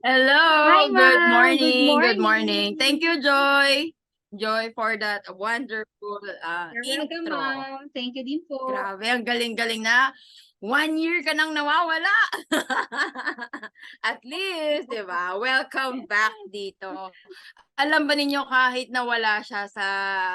Hi, Hello, good ma'am. Good morning. Good morning. morning. Thank you, Joy. Joy, for that wonderful You're welcome, intro. ma'am. Thank you din po. Grabe, ang galing-galing na. 1 year ka nang nawawala. At least, di ba? Welcome back dito. Alam ba ninyo kahit nawala siya sa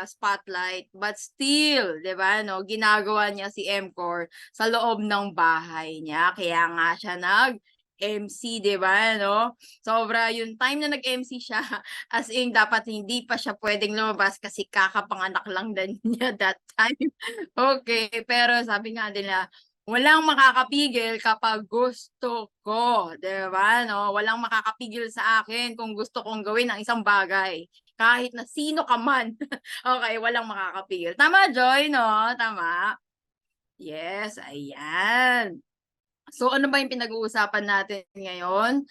spotlight, but still, di ba, no, ginagawa niya si MCOR sa loob ng bahay niya. Kaya nga siya MC, di ba, no? Sobra yung time na nag-MC siya, as in, dapat hindi pa siya pwedeng lumabas kasi kakapanganak lang din niya that time. Okay, pero sabi nga nila, walang makakapigil kapag gusto ko, 'di ba? No, walang makakapigil sa akin kung gusto kong gawin ang isang bagay. Kahit na sino ka man. Okay, walang makakapigil. Tama, Joy, no? Tama. Yes, ayan. So ano ba yung pinag-uusapan natin ngayon?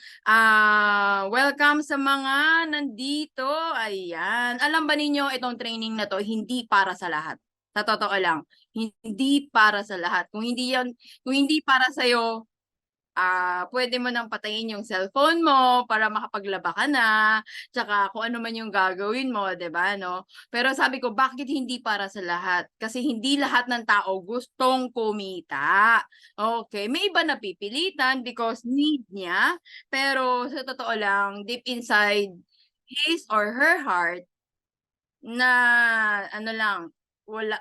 Welcome sa mga nandito. Ayan. Alam ba ninyo itong training na to hindi para sa lahat. Sa totoo lang, hindi para sa lahat. Kung hindi para sa iyo, pwede mo nang patayin yung cellphone mo para makapaglaba ka na, tsaka kung ano man yung gagawin mo, 'di ba, no? Pero sabi ko, bakit hindi para sa lahat? Kasi hindi lahat ng tao gustong kumita. Okay, may iba napipilitan because need niya, pero sa totoo lang, deep inside his or her heart, na ano lang, wala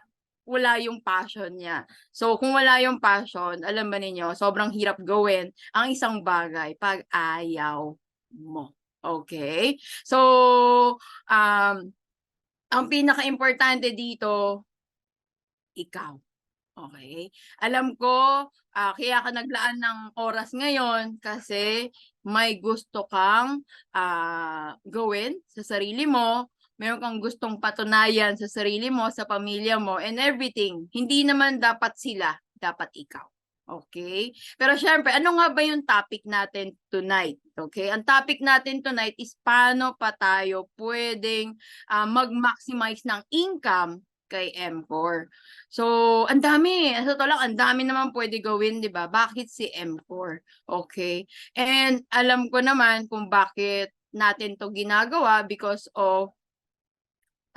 wala yung passion niya. So kung wala yung passion, alam ba ninyo, sobrang hirap gawin ang isang bagay pag ayaw mo. Okay? So, um, ang pinaka-importante dito, ikaw. Okay? Alam ko, kaya ka naglaan ng oras ngayon kasi may gusto kang gawin sa sarili mo, meron kang gustong patunayan sa sarili mo, sa pamilya mo, and everything. Hindi naman dapat sila, dapat ikaw. Okay? Pero syempre, ano nga ba yung topic natin tonight? Okay? Ang topic natin tonight is paano pa tayo pwedeng mag-maximize ng income kay M4. So, ang dami. Sa totoo lang, ang dami naman pwede gawin, di ba? Bakit si M4? Okay. And alam ko naman kung bakit natin to ginagawa because of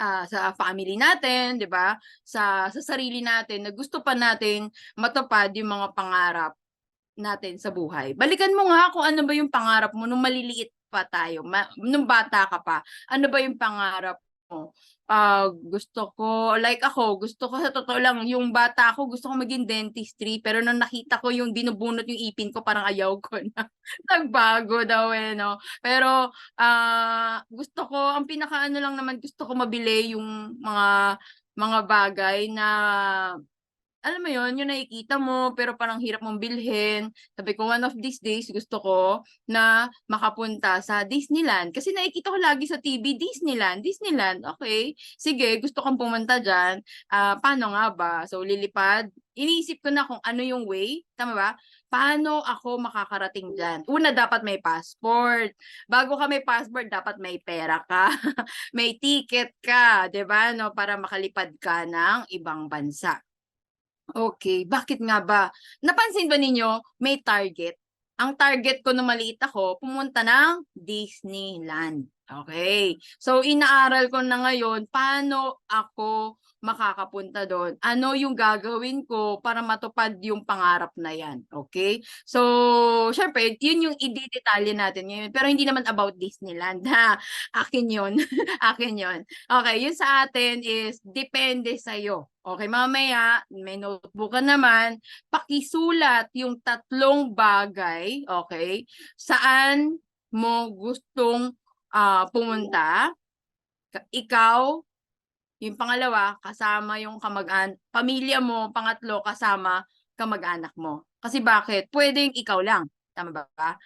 sa family natin, di ba? Sa sarili natin na gusto pa natin matupad yung mga pangarap natin sa buhay. Balikan mo nga kung ano ba yung pangarap mo nung maliliit pa tayo, nung bata ka pa. Ano ba yung pangarap mo? Gusto ko, like ako, gusto ko sa totoo lang, yung bata ako, gusto ko maging dentistry, pero nung nakita ko yung binubunot yung ipin ko, parang ayaw ko na. Nagbago daw eh, no? Pero, gusto ko, ang pinakaano lang naman, gusto ko mabili yung mga bagay na alam mo yon, yung nakikita mo pero parang hirap mong bilhin. Sabi ko, one of these days gusto ko na makapunta sa Disneyland. Kasi nakikita ko lagi sa TV, Disneyland, Disneyland. Okay, sige, gusto kong pumunta dyan. Paano nga ba? So, lilipad. Iniisip ko na kung ano yung way. Tama ba? Paano ako makakarating dyan? Una, dapat may passport. Bago ka may passport, dapat may pera ka. May ticket ka, 'di ba? No, para makalipad ka ng ibang bansa. Okay, bakit nga ba? Napansin ba ninyo may target? Ang target ko nung maliit ako, pumunta ng Disneyland. Okay. So, inaaral ko na ngayon paano ako makakapunta doon. Ano yung gagawin ko para matupad yung pangarap na yan. Okay? So, syempre, yun yung i-detalye natin ngayon. Pero hindi naman about Disneyland. Ha? Akin yun. Akin yun. Okay, yun sa atin is depende sa'yo. Okay, mamaya, may notebook ka naman, pakisulat yung 3 bagay, okay, saan mo gustong pumunta. Ikaw, yung pangalawa, kasama yung pamilya mo, pangatlo, kasama kamag-anak mo. Kasi bakit? Pwedeng ikaw lang. Tama ba?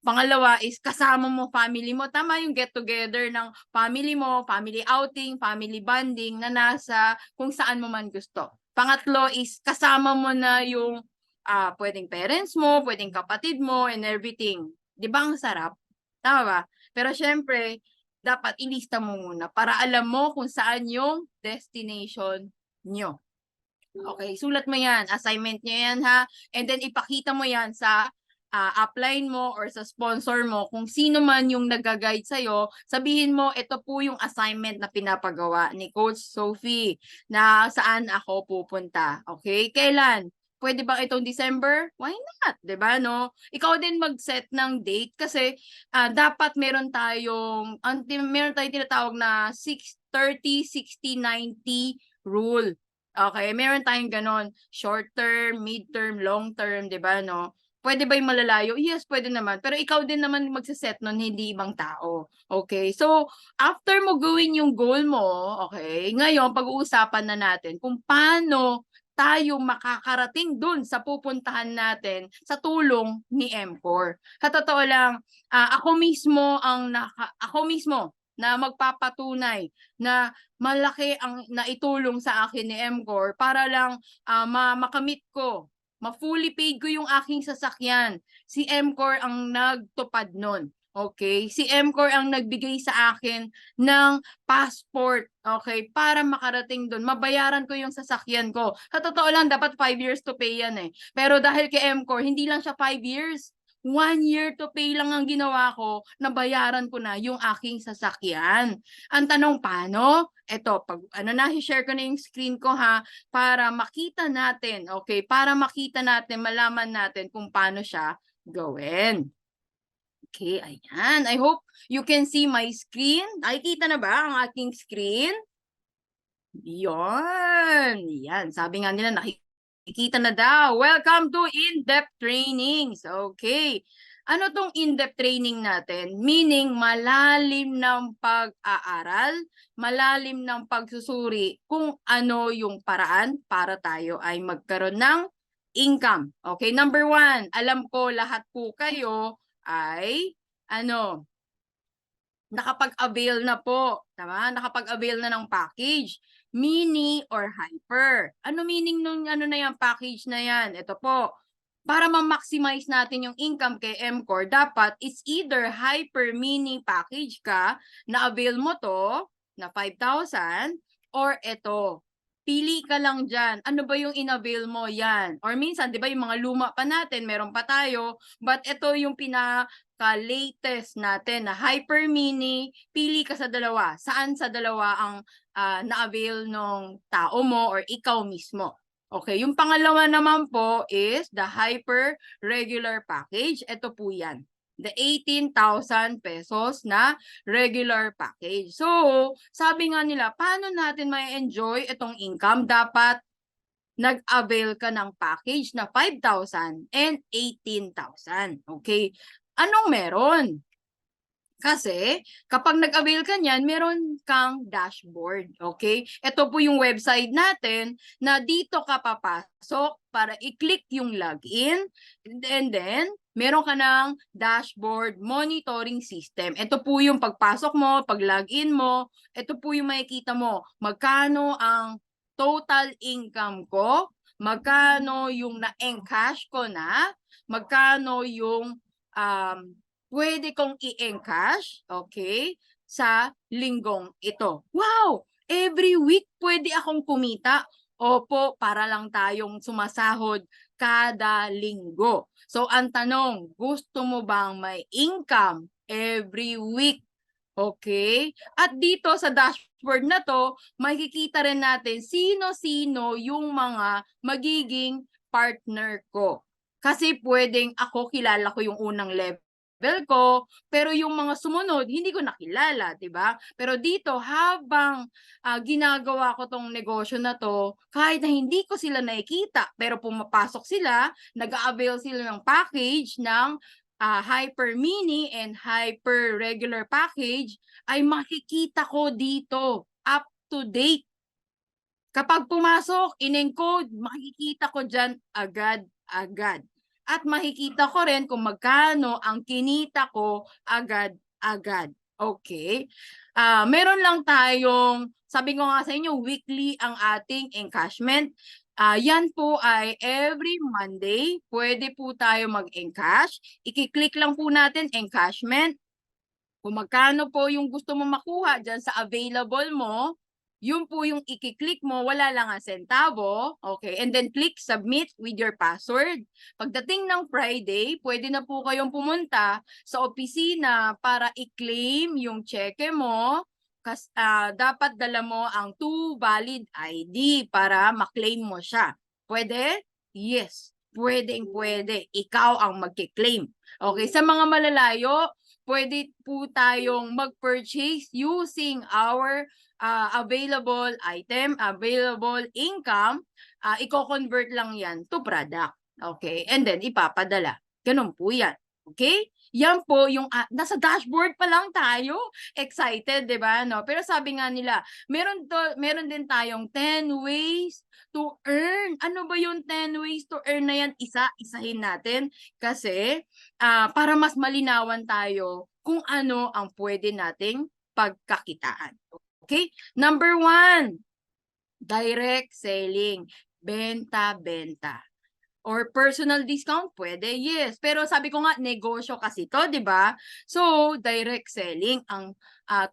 Pangalawa is kasama mo family mo. Tama yung get together ng family mo, family outing, family bonding na nasa kung saan mo man gusto. Pangatlo is kasama mo na yung pwedeng parents mo, pwedeng kapatid mo, and everything. Di ba ang sarap? Tama ba? Pero syempre, dapat ilista mo muna para alam mo kung saan yung destination nyo. Okay, sulat mo yan. Assignment nyo yan ha. And then ipakita mo yan sa upline mo or sa sponsor mo, kung sino man yung nag-guide sa'yo, sabihin mo, ito po yung assignment na pinapagawa ni Coach Sophie na saan ako pupunta. Okay? Kailan? Pwede ba itong December? Why not? 'Di ba, no? Ikaw din mag-set ng date kasi dapat meron tayong tinatawag na 30, 60, 90 rule. Okay, meron tayong ganon. Short term, mid term, long term, 'di ba, no? Pwede ba yung malalayo? Yes, pwede naman. Pero ikaw din naman magse-set nun, hindi ibang tao. Okay? So, after mo gawin yung goal mo, okay, ngayon pag-uusapan na natin kung paano tayo makakarating dun sa pupuntahan natin sa tulong ni MCOR. Sa totoo lang, ako mismo na magpapatunay na malaki ang naitulong sa akin ni MCOR para lang makamit ko, ma-fully paid ko yung aking sasakyan. Si MCOR ang nagtupad nun. Okay? Si MCOR ang nagbigay sa akin ng passport, okay, para makarating doon. Mabayaran ko yung sasakyan ko. Sa totoo lang, dapat 5 years to pay yan eh. Pero dahil kay MCOR, hindi lang siya 5 years. 1 year to pay lang ang ginawa ko, nabayaran ko na yung aking sasakyan. Ang tanong, paano? Eto, pag share ko na yung screen ko ha, para makita natin, okay, para makita natin, malaman natin kung paano siya gawin. Okay, ayan. I hope you can see my screen. Nakikita na ba ang aking screen? Yan. Yan. Sabi nga nila, nakikita na daw. Welcome to in-depth trainings. Okay. Ano tong in-depth training natin? Meaning, malalim ng pag-aaral, malalim ng pagsusuri kung ano yung paraan para tayo ay magkaroon ng income. Okay, number 1, alam ko lahat po kayo ay nakapag-avail na po, tama? Nakapag-avail na ng package, mini or hyper. Ano meaning nung na yan, package na yan? Ito po, para ma-maximize natin yung income kay MCOR, dapat it's either hyper mini package ka, na-avail mo to, na 5,000, or ito, pili ka lang dyan. Ano ba yung in-avail mo? Yan. Or minsan, di ba, yung mga luma pa natin, meron pa tayo, but ito yung pinaka-latest natin na hyper mini, pili ka sa dalawa. Saan sa dalawa ang na-avail ng tao mo or ikaw mismo? Okay, yung pangalawa naman po is the hyper regular package. Ito po yan. The 18,000 pesos na regular package. So, sabi nga nila, paano natin may enjoy itong income? Dapat nag-avail ka ng package na 5,000 and 18,000. Okay? Anong meron? Kasi, kapag nag-avail ka niyan, meron kang dashboard, okay? Ito po yung website natin na dito ka papasok para i-click yung login, and then, meron ka ng dashboard monitoring system. Ito po yung pagpasok mo, pag-login mo, ito po yung makikita mo, magkano ang total income ko, magkano yung na-encash ko na, magkano yung pwede kong i-encash, okay, sa linggong ito. Wow! Every week pwede akong kumita. Opo, para lang tayong sumasahod kada linggo. So, ang tanong, gusto mo bang may income every week? Okay? At dito sa dashboard na to, makikita rin natin sino-sino yung mga magiging partner ko. Kasi pwedeng ako, kilala ko yung unang level ko, pero yung mga sumunod, hindi ko nakilala, 'di ba? Pero dito, habang ginagawa ko tong negosyo na to, kahit na hindi ko sila nakikita, pero pumapasok sila, nag-a-avail sila ng package ng hyper mini and hyper regular package, ay makikita ko dito, up to date. Kapag pumasok, in-encode, makikita ko dyan agad-agad. At makikita ko rin kung magkano ang kinita ko agad-agad. Okay? Meron lang tayong, sabi ko nga sa inyo, weekly ang ating encashment. Yan po ay every Monday, pwede po tayo mag-encash. I-click lang po natin encashment. Kung magkano po yung gusto mo makuha dyan sa available mo, Yun po yung i-click mo, wala lang ang sentavo, okay? And then click submit with your password. Pagdating ng Friday, pwede na po kayong pumunta sa opisina para i-claim yung cheque mo. Dapat dala mo ang 2 valid ID para ma-claim mo siya. Pwede? Yes. Pwedeng-pwede. Ikaw ang magki-claim. Okay, sa mga malalayo, pwede po tayong mag-purchase using our available item, available income, i-convert lang yan to product. Okay? And then, ipapadala. Ganun po yan. Okay? Yan po yung nasa dashboard pa lang tayo. Excited, 'di ba? No? Pero sabi nga nila, meron din tayong 10 ways to earn. Ano ba yung 10 ways to earn na yan? Isahin natin kasi para mas malinawan tayo kung ano ang pwede nating pagkakitaan. Okay? Number 1, direct selling. Benta-benta. Or personal discount, pwede, yes. Pero sabi ko nga, negosyo kasi to, di ba? So, direct selling, ang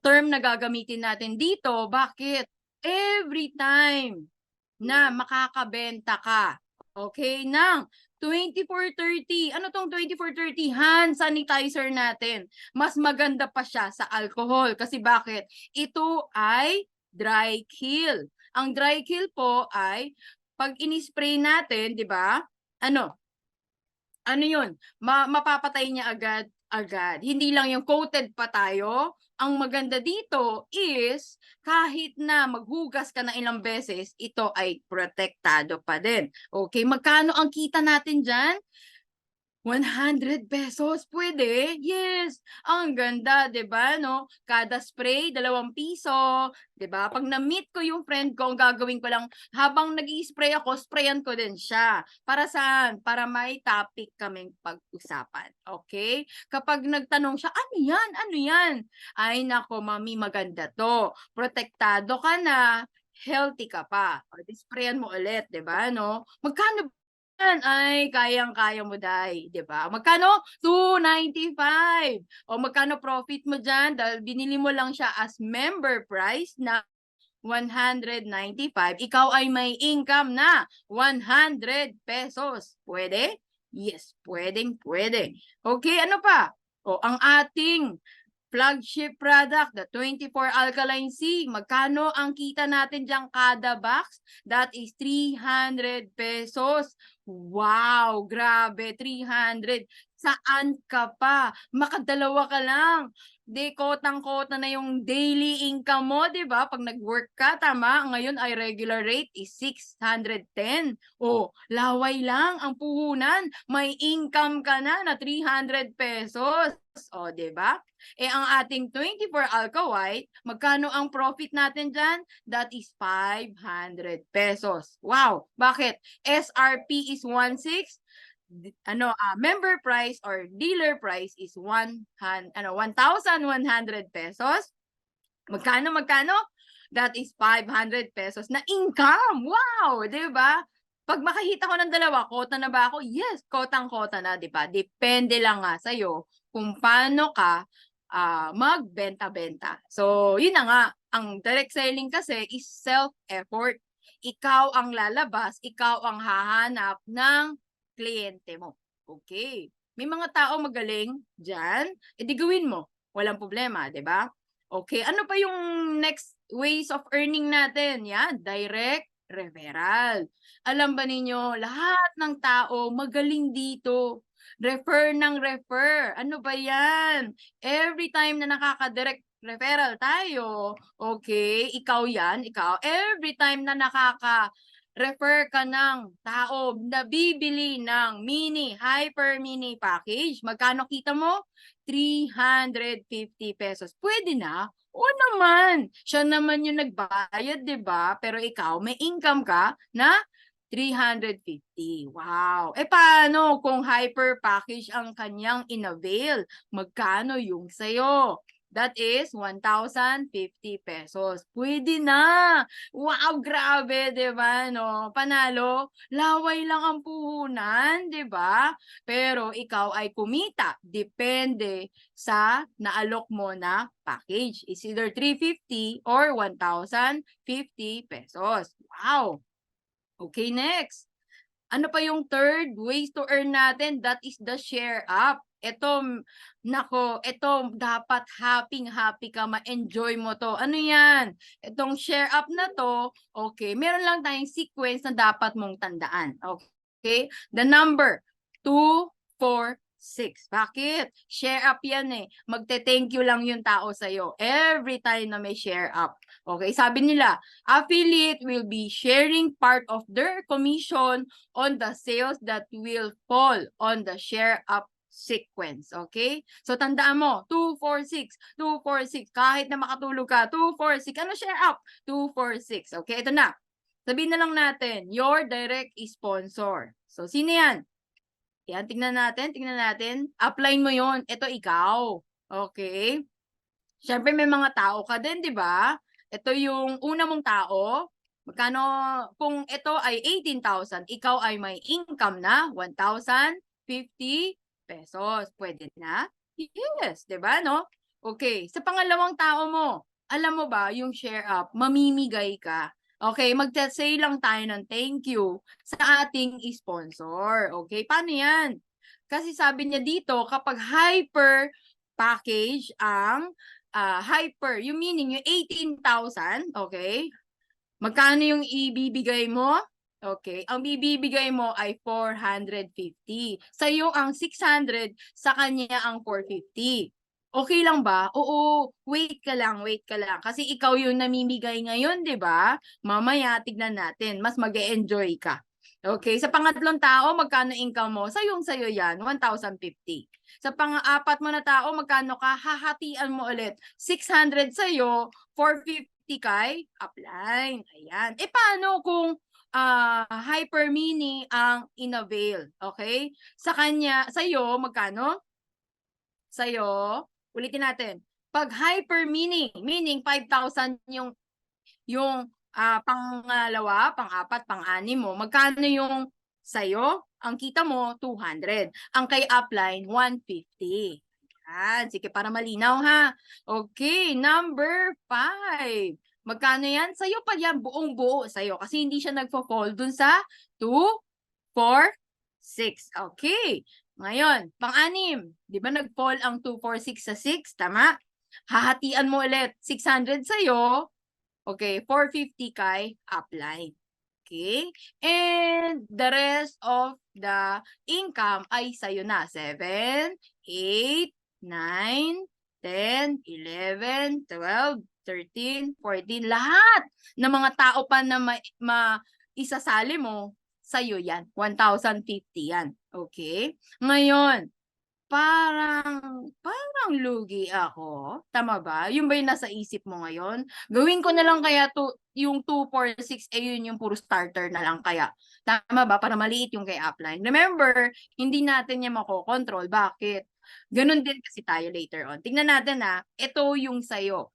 term na gagamitin natin dito, bakit? Every time na makakabenta ka, okay, ng 2430. Ano tong 2430? Hand sanitizer natin. Mas maganda pa siya sa alcohol. Kasi bakit? Ito ay dry kill. Ang dry kill po ay pag in-spray natin, di ba? Ano yun? Mapapatay niya agad. Hindi lang yung coated pa tayo. Ang maganda dito is kahit na maghugas ka na ilang beses, ito ay protektado pa din. Okay, magkano ang kita natin dyan? 100 pesos, pwede? Yes, ang ganda, 'di ba, no? Kada spray, 2 piso, 'di ba? Pag na-meet ko yung friend ko, ang gagawin ko lang, habang nag-i-spray ako, sprayan ko din siya. Para saan? Para may topic kaming pag-usapan, okay? Kapag nagtanong siya, ano yan? Ano yan? Ay, nako, mami, maganda to. Protektado ka na, healthy ka pa. O, sprayan mo ulit, 'di ba, no? Magkano ay kayang-kaya mo, Day, 'di ba? Magkano? 295. O magkano profit mo diyan dahil binili mo lang siya as member price na 195, ikaw ay may income na 100 pesos. Pwede? Yes, pwedeng-pwede. Okay, ano pa? O ang ating flagship product, the 24 Alkaline C. Magkano ang kita natin dyan kada box? That is 300 pesos. Wow, grabe, 300. Saan ka pa? Makadalawa ka lang. Di, kotang-kota na yung daily income mo, di ba? Pag nag-work ka, tama? Ngayon ay regular rate is 610. O, laway lang ang puhunan. May income ka na 300 pesos. O, di ba? Ang ating 24 Alka White, magkano ang profit natin dyan? That is 500 pesos. Wow! Bakit? SRP is 1,600. Member price or dealer price is 1,100 pesos. Magkano? That is 500 pesos na income. Wow! Di ba? Pag makahita ko ng dalawa, kota na ba ako? Yes, kotang-kota na, di ba? Depende lang nga sa'yo kung paano ka magbenta-benta. So, yun na nga. Ang direct selling kasi is self-effort. Ikaw ang lalabas, ikaw ang hahanap ng kliyente mo. Okay. May mga tao magaling dyan, edi gawin mo. Walang problema, di ba? Okay. Ano pa yung next ways of earning natin? Yan, direct referral. Alam ba ninyo, lahat ng tao magaling dito. Refer ng refer. Ano ba yan? Every time na nakaka-direct referral tayo, okay, ikaw yan, ikaw, every time na nakaka-refer ka ng tao na bibili ng mini, hyper mini package, magkano kita mo? 350 pesos. Pwede na? O naman, siya naman yung nagbayad, di ba? Pero ikaw, may income ka na 350. Wow. Paano kung hyper package ang kanyang inavail? Magkano yung sayo? That is 1,050 pesos. Pwede na. Wow, grabe, 'di ba, no? Panalo, laway lang ang puhunan, 'di ba? Pero ikaw ay kumita depende sa naalok mo na package. It's either 350 or 1,050 pesos. Wow. Okay, next. Ano pa yung third ways to earn natin? That is the share up. Ito, nako, ito dapat happy ka, ma-enjoy mo to. Ano yan? Itong share up na to, okay, meron lang tayong sequence na dapat mong tandaan. Okay? The number 2, 4, 6. Bakit? Share up yan eh. Magte-thank you lang yung tao sa'yo every time na may share up. Okay, sabi nila, affiliate will be sharing part of their commission on the sales that will fall on the share up sequence. Okay? So, tandaan mo, 2, 4, 6, 2, 4, 6. Kahit na makatulog ka, 2, 4, 6. Ano share up? 2, 4, 6. Okay, ito na. Sabihin na lang natin, your direct sponsor. So, sino yan? Yan, tingnan natin. Apply mo yon. Ito ikaw. Okay? Siyempre may mga tao ka din, di ba? Ito yung una mong tao. Magkano, kung ito ay 18,000, ikaw ay may income na 1,050 pesos. Pwede na? Yes, di ba, no? Okay, sa pangalawang tao mo, alam mo ba, yung share up, mamimigay ka. Okay, magsa-say lang tayo ng thank you sa ating sponsor. Okay, paano yan? Kasi sabi niya dito, kapag hyper package ang hyper, yung meaning yung 18,000, okay? Magkano yung ibibigay mo? Okay, ang bibibigay mo ay 450. Sa'yo ang 600, sa kanya ang 450. Okay lang ba? Oo, wait ka lang. Kasi ikaw yung namimigay ngayon, di ba? Mamaya, tignan natin. Mas mag-e-enjoy ka. Okay, sa pangatlong tao, magkano income mo? Sayong-sayo yan, 1,050. Sa pang-apat mo na tao, magkano ka? Hahatian mo ulit. 600 sa'yo, 450 kay upline. Ayan. E paano kung hyper mini ang inavail? Okay? Sa kanya, sa'yo, magkano? Sa'yo, ulitin natin. Pag hyper mini, meaning 5,000 yung pangalawa, pang-apat, pang-anim mo, magkano yung sa'yo? Ang kita mo, 200. Ang kay upline, 150. Yan. Sige, para malinaw ha. Okay, number 5. Magkano yan? Sa'yo pa yan, buong buo sa'yo. Kasi hindi siya nagpo-fall dun sa 2, 4, 6. Okay. Ngayon, pang-anim. Di ba nag-fall ang 2, 4, 6 sa 6? Tama? Hahatian mo ulit. 600 sa'yo. Okay, 450 kay upline. Okay? And the rest of the income ay sa'yo na. 7, 8, 9, 10, 11, 12, 13, 14. Lahat ng mga tao pa na isasali mo, sa'yo yan. 1,050 yan. Okay? Ngayon, parang lugi ako. Tama ba? Yung ba yung nasa isip mo ngayon? Gawin ko na lang kaya yung 2, 4, 6, yun yung puro starter na lang kaya. Tama ba? Para maliit yung kay upline. Remember, hindi natin yan makokontrol. Bakit? Ganun din kasi tayo later on. Tingnan natin ito yung sayo.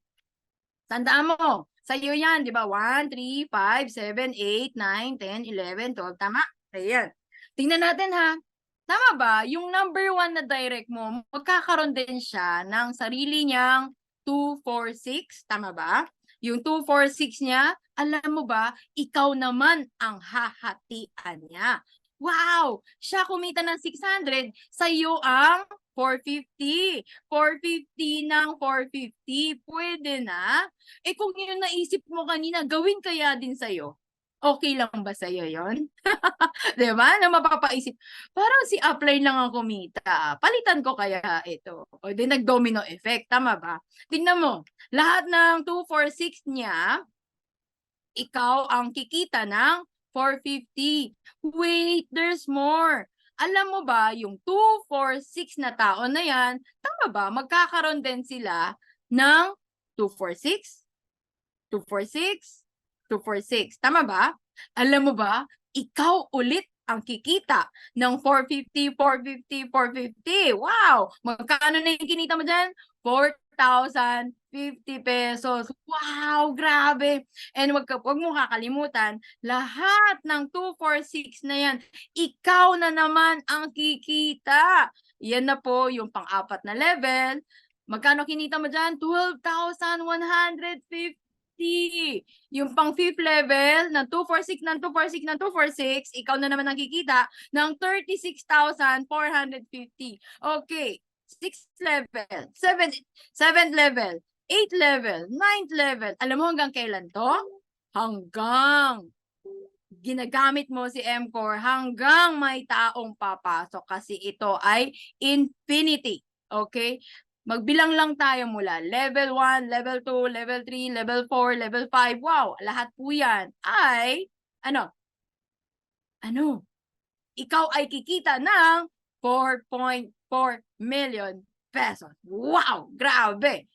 Tandaan mo, sa'yo yan, di ba? 1, 3, 5, 7, 8, 9, 10, 11, 12. Tama? Ayan. Tingnan natin ha. Tama ba? Yung number 1 na direct mo, magkakaroon din siya ng sarili niyang 2, 4, 6. Tama ba? Yung 2, 4, 6 niya, alam mo ba, ikaw naman ang hahatian niya. Wow! Siya kumita ng 600, sa'yo ang 450. 450 ng 450. Pwede na? Eh kung yun naisip mo kanina, gawin kaya din sa'yo. Okay lang ba sa'yo yun? Diba? Na mapapaisip, parang si upline lang ang kumita. Palitan ko kaya ito. O di nag-domino effect. Tama ba? Tingnan mo. Lahat ng 2, 4, 6 niya, ikaw ang kikita ng 450. Wait, there's more. Alam mo ba, yung 2, 4, 6 na tao na yan, tama ba? Magkakaroon din sila ng 2, 4, 6, 2, 4, 6, 2, 4, 6. Tama ba? Alam mo ba, ikaw ulit ang kikita ng 450, 450, 450. Wow! Magkano na yung kinita mo dyan? 4,050 pesos. Wow, grabe. And wag mo kakalimutan, lahat ng 246 na yan, ikaw na naman ang kikita. Yan na po yung pang-apat na level. Magkano kinita mo dyan? 12,150. Yung pang fifth level ng 246 ng 246 ng 246, ikaw na naman nakikita ng 36,450. Okay, 6th level, 7th level, 8th level, 9th level. Alam mo hanggang kailan to? Hanggang ginagamit mo si M-Core hanggang may taong papasok kasi ito ay infinity. Okay? Magbilang lang tayo mula level 1, level 2, level 3, level 4, level 5. Wow, lahat po yan ay, ano? Ikaw ay kikita ng 4.4 million pesos. Wow, grabe.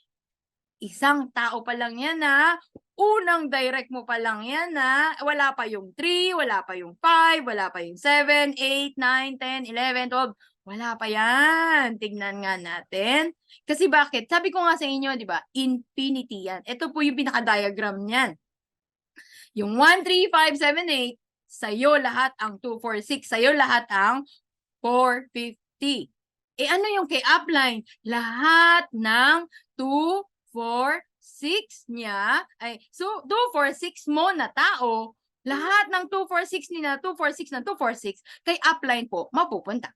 Isang tao pa lang yan na, unang direct mo pa lang yan na, wala pa yung 3, wala pa yung 5, wala pa yung 7, 8, 9, 10, 11, 12. Wala pa yan. Tignan nga natin. Kasi bakit? Sabi ko nga sa inyo, di ba? Infinity yan. Ito po yung pinaka-diagram niyan. Yung 1, 3, 5, 7, 8, sa'yo lahat ang 2, 4, 6. Sa'yo lahat ang 450. Eh ano yung kay upline? Lahat ng 2, 4, 6 niya, so 2, 4, 6 mo na tao, lahat ng 2, 4, 6 nila, 2, 4, 6 na 2, 4, 6, kay upline po, mapupunta.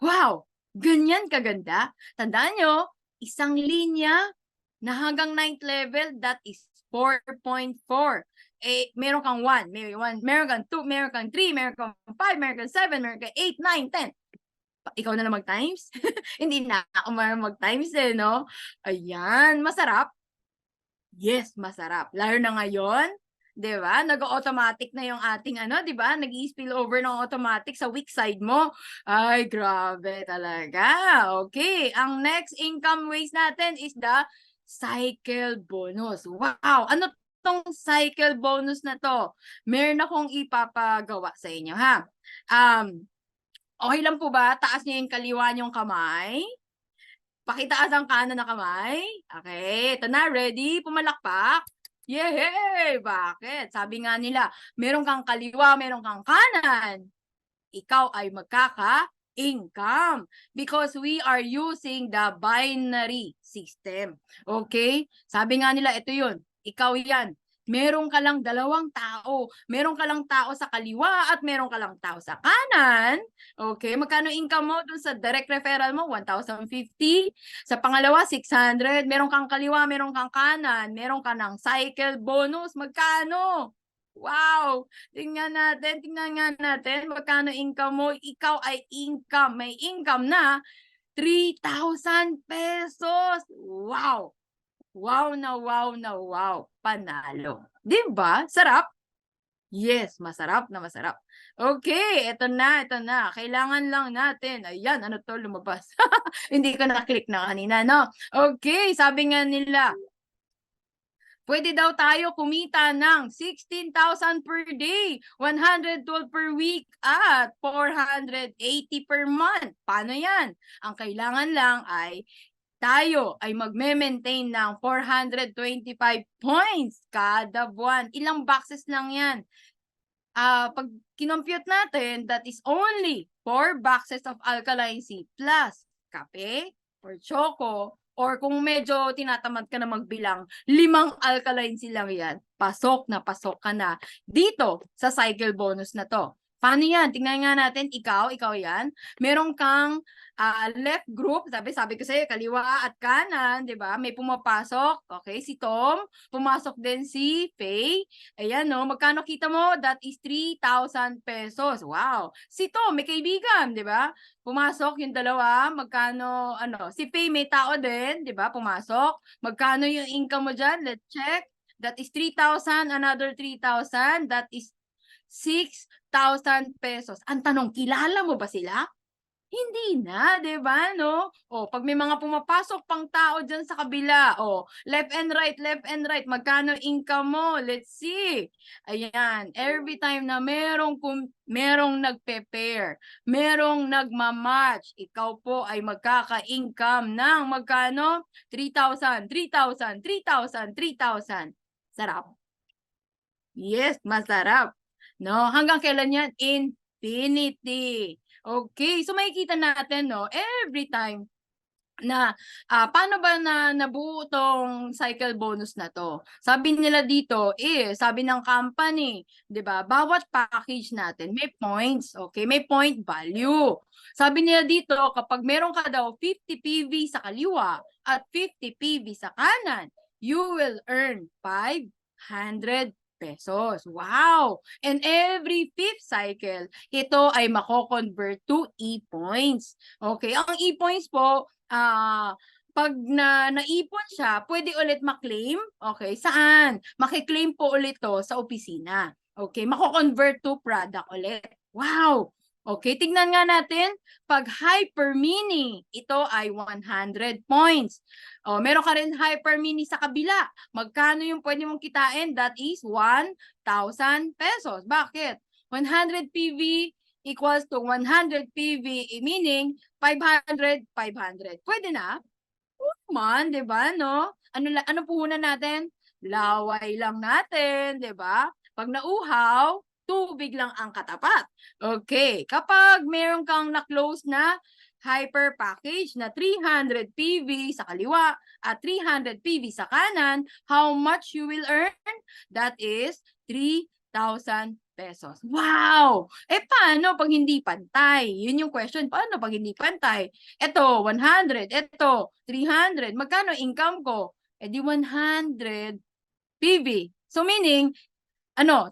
Wow! Ganyan kaganda. Tandaan nyo, isang linya na hanggang 9th level, that is 4.4. Eh, meron kang 1, meron kang 2, meron kang 3, meron kang 5, meron kang 7, meron kang 8, 9, 10. Ikaw na lang mag-times? Hindi na ako mag-times eh, no? Ayan, masarap? Yes, masarap. Lalo na ngayon, 'di ba? Nag-automatic na yung ating 'di ba? Nag-i-spill over ng automatic sa weak side mo. Ay, grabe talaga. Okay, ang next income ways natin is the cycle bonus. Wow, ano tong cycle bonus na to? Meron akong ipapagawa sa inyo, ha? Okay lang po ba? Taas niyo yung kaliwa niyong kamay. Pakitaas ang kanan na kamay. Okay, ito na. Ready? Pumalakpak. Yehey! Bakit? Sabi nga nila, meron kang kaliwa, meron kang kanan. Ikaw ay magkaka-income because we are using the binary system. Okay? Sabi nga nila, ito yun. Ikaw yan. Meron ka lang dalawang tao. Meron ka lang tao sa kaliwa at meron ka lang tao sa kanan. Okay? Magkano income mo dun sa direct referral mo? 1,050. Sa pangalawa, 600. Meron kang kaliwa, meron kang kanan. Meron ka ng cycle bonus. Magkano? Wow! Tingnan nga natin magkano income mo. Ikaw ay may income na 3,000 pesos. Wow! Wow na wow na wow. Panalo. Diba? Sarap? Yes, masarap na masarap. Okay, ito na. Kailangan lang natin. Ayan, ano to lumabas? Hindi ko na-click na kanina, no? Okay, sabi nga nila, pwede daw tayo kumita ng 16,000 per day, 112 per week, at 480 per month. Paano yan? Ang kailangan lang ay tayo ay magme-maintain ng 425 points kada buwan. Ilang boxes lang yan. Pag kinompute natin, that is only 4 boxes of alkaline C plus kape or choco, or kung medyo tinatamad ka na magbilang, 5 alkaline C lang yan. Pasok ka na dito sa cycle bonus na to. Paano yan? Tingnan nga natin, ikaw yan. Meron kang left group, sabi ko sa'yo, kaliwa at kanan, di ba? May pumapasok, okay, si Tom, pumasok din si Faye. Ayan, no, magkano kita mo? That is 3,000 pesos. Wow. Si Tom, may kaibigan, di ba? Pumasok yung dalawa, magkano, si Faye may tao din, di ba? Pumasok. Magkano yung income mo dyan? Let's check. That is 3,000, another 3,000, that is 6,000 pesos. Ang tanong, kilala mo ba sila? Hindi na, 'di ba, no? O, pag may mga pumapasok pang tao diyan sa kabila, o, left and right, magkano income mo? Let's see. Ayan, every time na merong nagpe-pair, merong nagma-match, ikaw po ay magkaka-income ng magkano? 3,000, 3,000, 3,000, 3,000. Sarap. Yes, masarap. No, hanggang kailan yan? Infinity. Okay, so makikita natin, no, every time na paano ba nabuo tong cycle bonus na to? Sabi nila dito, sabi ng company, 'di ba? Bawat package natin may points, okay? May point value. Sabi nila dito, kapag meron ka daw 50 PV sa kaliwa at 50 PV sa kanan, you will earn 500 pesos. Wow! And every fifth cycle, ito ay mako-convert to e-points. Okay, ang e-points po, pag naipon siya, pwede ulit ma-claim. Okay, saan? Maki-claim po ulit to sa opisina. Okay, mako-convert to product ulit. Wow! Okay, tignan nga natin. Pag Hyper Mini, ito ay 100 points. O, meron ka rin Hyper Mini sa kabila. Magkano yung pwede mong kitain? That is 1,000 pesos. Bakit? 100 PV equals to 100 PV, meaning 500, 500. Pwede na? Oo man, 'di ba, no? Ano puhunan natin? Laway lang natin, 'di ba? Pag nauhaw, tubig lang ang katapat. Okay, kapag meron kang na-close na hyper package na 300 PV sa kaliwa at 300 PV sa kanan, how much you will earn? That is 3,000 pesos. Wow! Paano pag hindi pantay? Yun yung question. Paano pag hindi pantay? Ito, 100. Ito, 300. Magkano income ko? Di 100 PV. So meaning,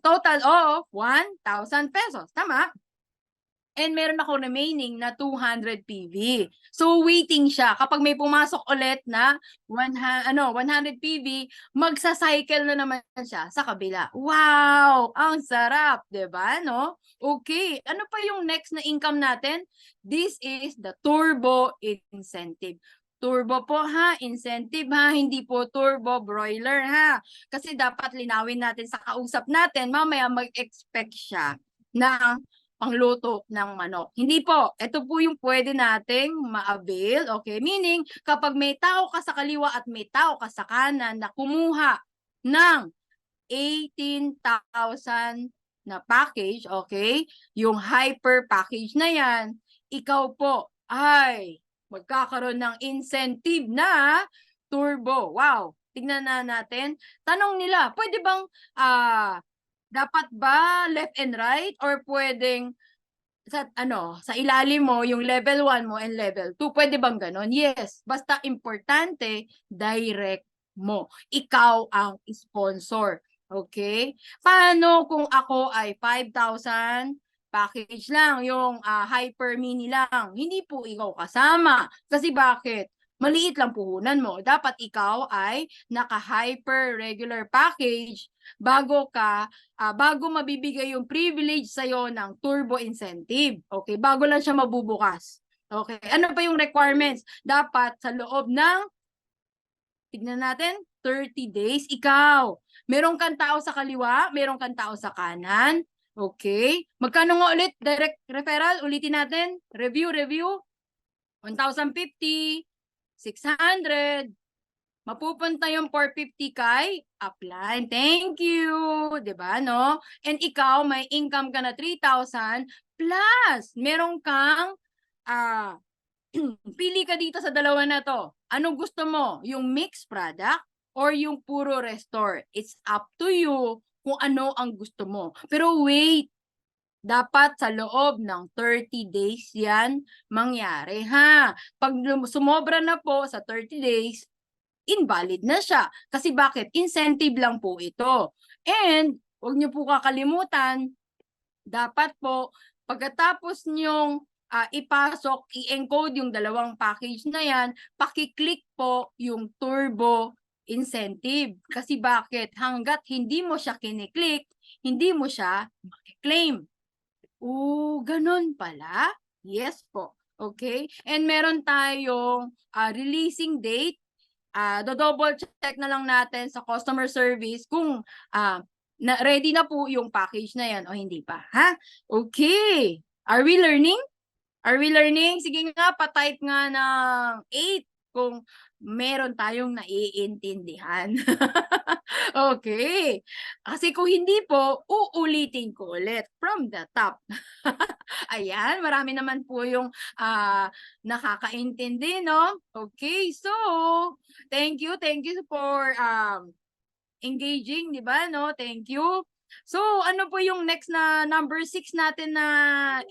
total of 1,000 pesos. Tama? And meron ako remaining na 200 PV. So waiting siya. Kapag may pumasok ulit na 100 PV, magsa-cycle na naman siya sa kabila. Wow! Ang sarap, 'di ba, no? Okay, ano pa yung next na income natin? This is the turbo incentive. Turbo po ha, incentive ha, hindi po turbo broiler ha. Kasi dapat linawin natin sa kausap natin, mamaya mag-expect siya ng pangluto ng manok. Hindi po. Ito po yung pwede nating ma-avail. Okay? Meaning, kapag may tao ka sa kaliwa at may tao ka sa kanan na kumuha ng 18,000 na package, okay? Yung hyper package na yan, ikaw po ay magkakaroon ng incentive na turbo. Wow! Tignan na natin. Tanong nila, pwede bang dapat ba left and right or pwedeng sa ilalim mo yung level 1 mo and level 2, pwede bang ganon? Yes, basta importante direct mo. Ikaw ang sponsor. Okay? Paano kung ako ay 5,000 package lang, yung hyper mini lang? Hindi po ikaw kasama. Kasi bakit? Maliit lang puhunan mo. Dapat ikaw ay naka-hyper regular package bago mabibigay yung privilege sa'yo ng turbo incentive. Okay, bago lang siya mabubukas. Okay, ano pa yung requirements? Dapat sa loob ng, tignan natin, 30 days, ikaw. Meron kang tao sa kaliwa, meron kang tao sa kanan. Okay, magkano nga ulit? Direct referral, ulitin natin. Review. 1,050, 600, mapupunta yung 450 kay upline. Thank you. 'Di ba, no? And ikaw, may income ka na 3,000 plus meron kang pili ka dito sa dalawa na to. Anong gusto mo? Yung mixed product or yung puro restore? It's up to you kung ano ang gusto mo. Pero wait, dapat sa loob ng 30 days yan mangyari, ha? Pag sumobra na po sa 30 days, invalid na siya. Kasi bakit? Incentive lang po ito. And, huwag niyo po kakalimutan, dapat po, pagkatapos niyong ipasok, i-encode yung dalawang package na yan, paki-click po yung turbo incentive. Kasi bakit? Hanggat hindi mo siya kiniklik, hindi mo siya makiklaim. Ganun pala? Yes po. Okay? And meron tayong releasing date. Do-double check na lang natin sa customer service kung ready na po yung package na yan o hindi pa. Ha? Okay. Are we learning? Are we learning? Sige nga, pa-type nga ng 8 kung meron tayong naiintindihan. Okay. Kasi kung hindi po, uulitin ko ulit from the top. Ayan, marami naman po yung nakakaintindi, no? Okay, so, thank you for engaging, di ba, no? Thank you. So, ano po yung next na number 6 natin na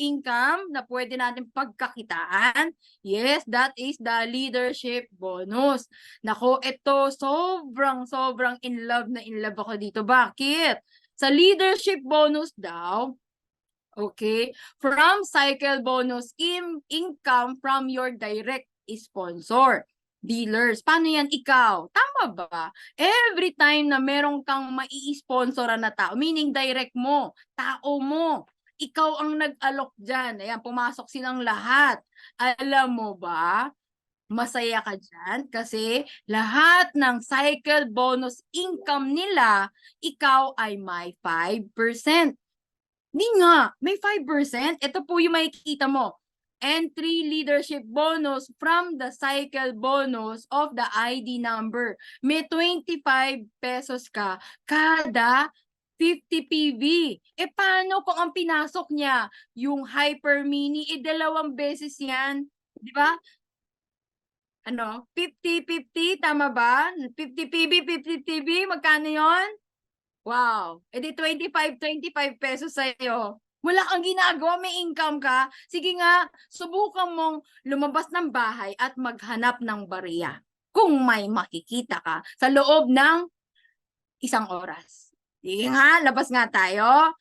income na pwede natin pagkakitaan? Yes, that is the leadership bonus. Nako, ito, sobrang in love ako dito. Bakit? Sa leadership bonus daw, okay, from cycle bonus, income from your direct sponsor. Dealers. Paano yan ikaw? Tama ba? Every time na merong kang mai-sponsoran na tao, meaning direct mo, tao mo, ikaw ang nag-alok dyan. Ayan, pumasok silang lahat. Alam mo ba, masaya ka dyan kasi lahat ng cycle bonus income nila, ikaw ay may 5%. Di nga, may 5%. Ito po yung makikita mo. Entry leadership bonus from the cycle bonus of the ID number. May 25 pesos ka kada 50 PV. Paano kung ang pinasok niya yung hyper mini, 2 beses yan? Di ba? Ano? 50-50, tama ba? 50 PV, 50 PV, magkano yon? Wow. Edi 25 pesos sa'yo. Wala kang ginagawa, may income ka. Sige nga, subukan mong lumabas ng bahay at maghanap ng bariya. Kung may makikita ka sa loob ng 1 oras. Sige nga, labas nga tayo.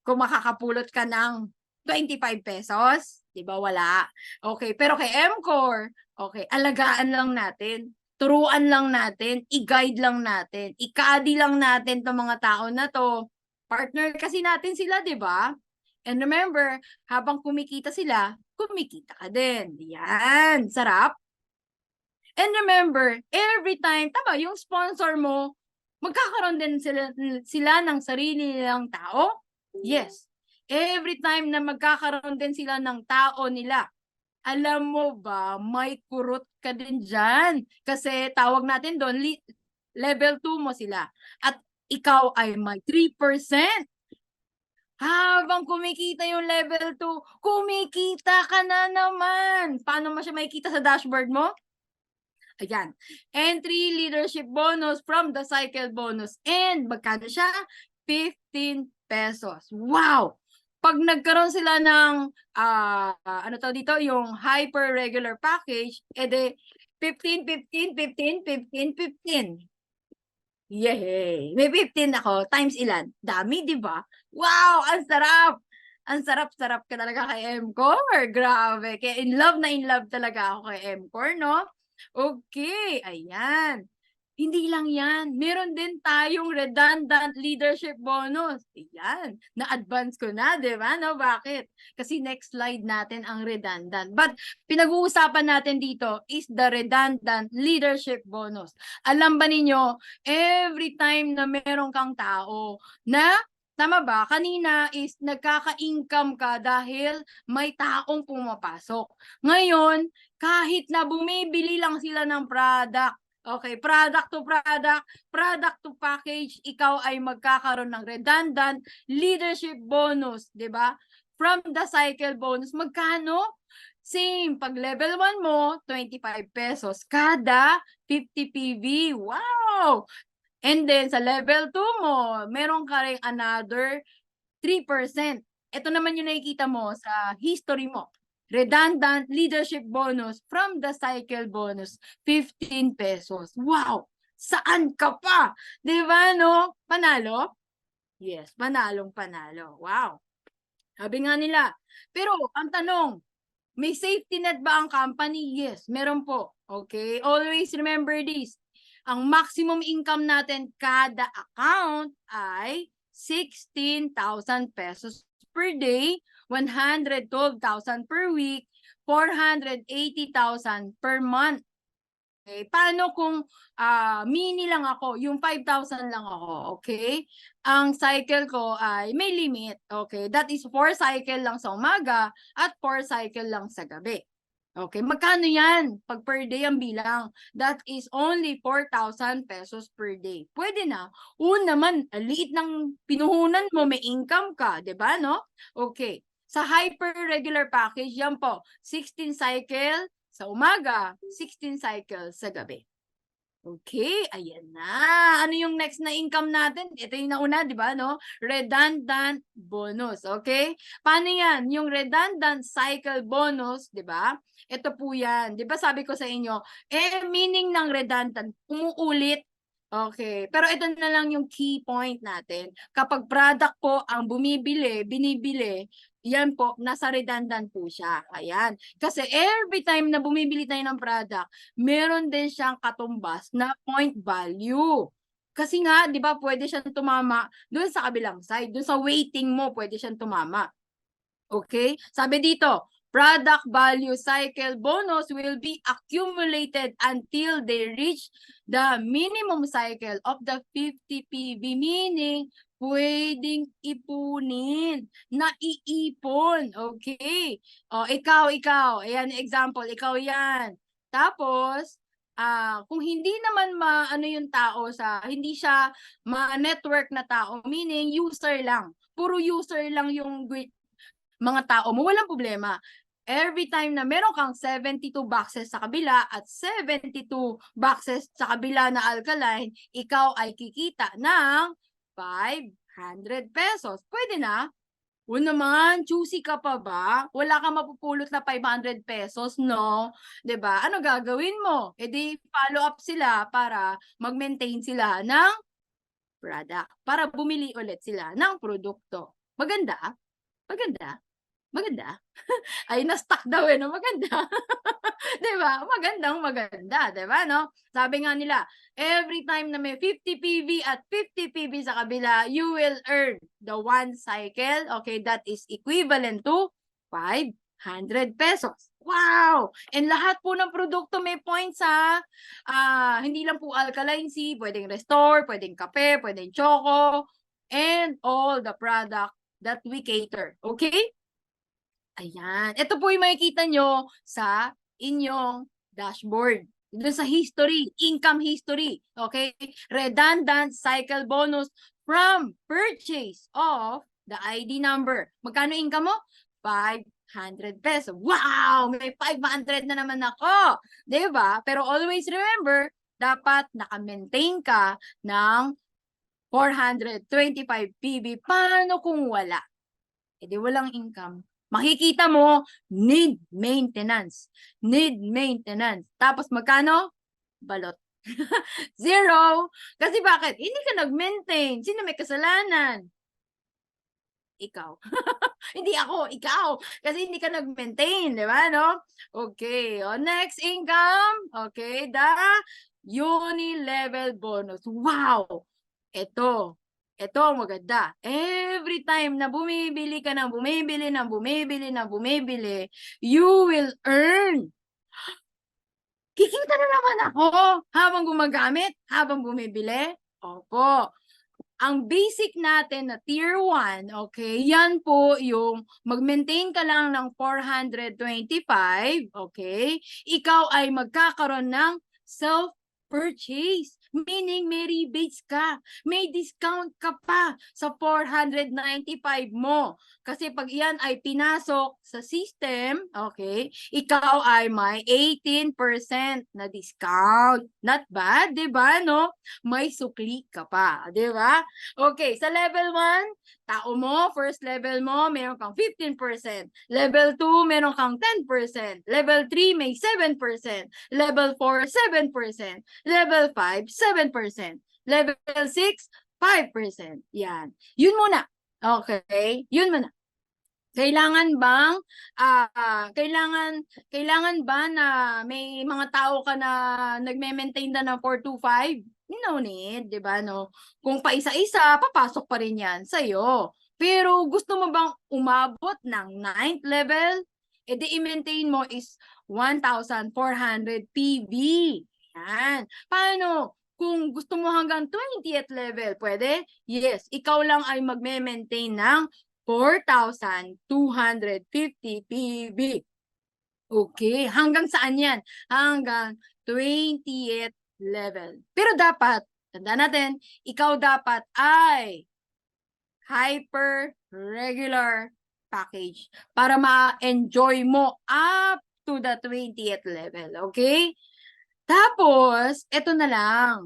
Kung makakapulot ka ng 25 pesos, di ba wala? Okay, pero kay MCOR, okay, alagaan lang natin. Turuan lang natin, i-guide lang natin, i-caddy lang natin tong mga tao na to. Partner kasi natin sila, di ba? And remember, habang kumikita sila, kumikita ka din. Yan, sarap. And remember, every time, tama, yung sponsor mo, magkakaroon din sila ng sarili nilang tao? Yes. Every time na magkakaroon din sila ng tao nila, alam mo ba, may kurot ka din dyan. Kasi tawag natin doon, level 2 mo sila. At ikaw ay may 3%. Habang kumikita yung level 2, kumikita ka na naman. Paano mo siya makikita sa dashboard mo? Ayan. Entry leadership bonus from the cycle bonus. And magkano siya? 15 pesos. Wow! Pag nagkaroon sila ng, ano to dito, yung hyper regular package, edi 15, 15, 15, 15, 15. Yay! May 15 ako. Times ilan? Dami, di ba? Wow! Ang sarap! Ang sarap-sarap ka talaga kay MCOR. Grabe. Kaya in love talaga ako kay MCOR, no? Okay. Ayan. Hindi lang yan. Meron din tayong redundant leadership bonus. Ayan. Na-advance ko na, di ba? No? Bakit? Kasi next slide natin ang redundant. But pinag-uusapan natin dito is the redundant leadership bonus. Alam ba ninyo, every time na meron kang tao na, tama ba, kanina is nagkaka-income ka dahil may taong pumapasok. Ngayon, kahit na bumibili lang sila ng product, okay, product to package, ikaw ay magkakaroon ng redundant leadership bonus, 'di ba? From the cycle bonus, magkano? Same, pag level 1 mo, 25 pesos kada 50 PV. Wow! And then sa level 2 mo, meron ka ring another 3%. Ito naman yung nakikita mo sa history mo. Redundant leadership bonus from the cycle bonus, 15 pesos. Wow! Saan ka pa? Di ba, no? Panalo? Yes, panalong panalo. Wow! Sabi nga nila. Pero, ang tanong, may safety net ba ang company? Yes, meron po. Okay? Always remember this. Ang maximum income natin kada account ay 16,000 pesos per day, 112,000 per week, 480,000 per month. Okay? Paano kung mini lang ako, yung 5,000 lang ako, okay? Ang cycle ko ay may limit, okay? That is 4 cycle lang sa umaga at 4 cycle lang sa gabi. Okay, magkano yan? Pag per day ang bilang. That is only 4,000 pesos per day. Pwede na. Naman, liit ng pinuhunan mo, may income ka, 'di ba, no? Okay. Sa hyper regular package, yan po, 16 cycle sa umaga, 16 cycle sa gabi. Okay, ayan na. Ano yung next na income natin? Ito yung nauna, di ba, no? Redundant bonus, okay? Paano yan? Yung redundant cycle bonus, di ba? Ito po yan. Di ba sabi ko sa inyo, meaning ng redundant, umuulit. Okay, pero ito na lang yung key point natin. Kapag product po ang binibili, yan po, nasa redundant po siya. Ayan. Kasi every time na bumibili tayo ng product, meron din siyang katumbas na point value. Kasi nga, di ba, pwede siyang tumama doon sa kabilang side. Doon sa weighting mo, pwede siyang tumama. Okay? Sabi dito, product value cycle bonus will be accumulated until they reach the minimum cycle of the 50 PV, meaning pwedeng ipunin, naiipon. Okay. O, ikaw. Ayan, example, ikaw yan. Tapos, kung hindi naman ano yung tao hindi siya ma-network na tao, meaning user lang. Puro user lang yung mga tao mo, walang problema. Every time na meron kang 72 boxes sa kabila at 72 boxes sa kabila na alkaline, ikaw ay kikita ng 500 pesos. Pwede na? O naman, choosy ka pa ba? Wala kang mapupulot na 500 pesos, no? 'Di ba? Ano gagawin mo? E di follow up sila para mag-maintain sila ng product, para bumili ulit sila ng produkto. Maganda? Maganda? Maganda? Ay, na-stuck daw no? Maganda. 'Di ba? Maganda, 'di ba, no? Sabi nga nila, every time na may 50 PV at 50 PV sa kabila, you will earn the one cycle. Okay, that is equivalent to 500 pesos. Wow! And lahat po ng produkto may points ha. Hindi lang po alkaline C, pwedeng restore, pwedeng kape, pwedeng choco, and all the product that we cater. Okay? Ayan. Ito po yung makikita nyo sa inyong dashboard. Doon sa history, income history. Okay? Redundant cycle bonus from purchase of the ID number. Magkano income mo? 500 pesos. Wow! May 500 na naman ako. Diba? Pero always remember, dapat naka-maintain ka ng 425 PB. Paano kung wala? E di walang income. Makikita mo, need maintenance. Need maintenance. Tapos magkano? Balot. 0. Kasi bakit? Hindi ka nag-maintain. Sino may kasalanan? Ikaw. Hindi ako, ikaw. Kasi hindi ka nag-maintain, di ba, no? Okay. Next income. Okay. The uni-level bonus. Wow! Ito maganda. Every time na bumibili ka ng bumibili, you will earn. Kikita na naman ako habang gumagamit, habang bumibili. Opo. Ang basic natin na tier 1, okay, yan po yung mag-maintain ka lang ng 425, okay? Ikaw ay magkakaroon ng self-purchase. Meaning, may rebates ka. May discount ka pa sa 495 mo. Kasi pag iyan ay pinasok sa system, okay, ikaw ay may 18% na discount. Not bad, di ba, no? May sukli ka pa, di ba? Okay, sa level 1, tao mo, first level mo, meron kang 15%. Level 2, meron kang 10%. Level 3, may 7%. Level 4, 7%. Level 5, 7%. Level 6, 5%. Yan. Yun muna. Okay? Yun muna. Kailangan bang kailangan ba na may mga tao ka na nagme-maintain na ng 425? No need, 'di ba, no? Kung paisa-isa, papasok pa rin 'yan sa iyo. Pero gusto mo bang umabot ng 9th level? E di i-maintain mo is 1,400 PV. Yan. Paano? Kung gusto mo hanggang 20th level, pwede? Yes. Ikaw lang ay magme-maintain ng 4,250 PV. Okay. Hanggang saan yan? Hanggang 20th level. Pero dapat, tanda natin, ikaw dapat ay hyper regular package para ma-enjoy mo up to the 20th level. Okay? Tapos, eto na lang.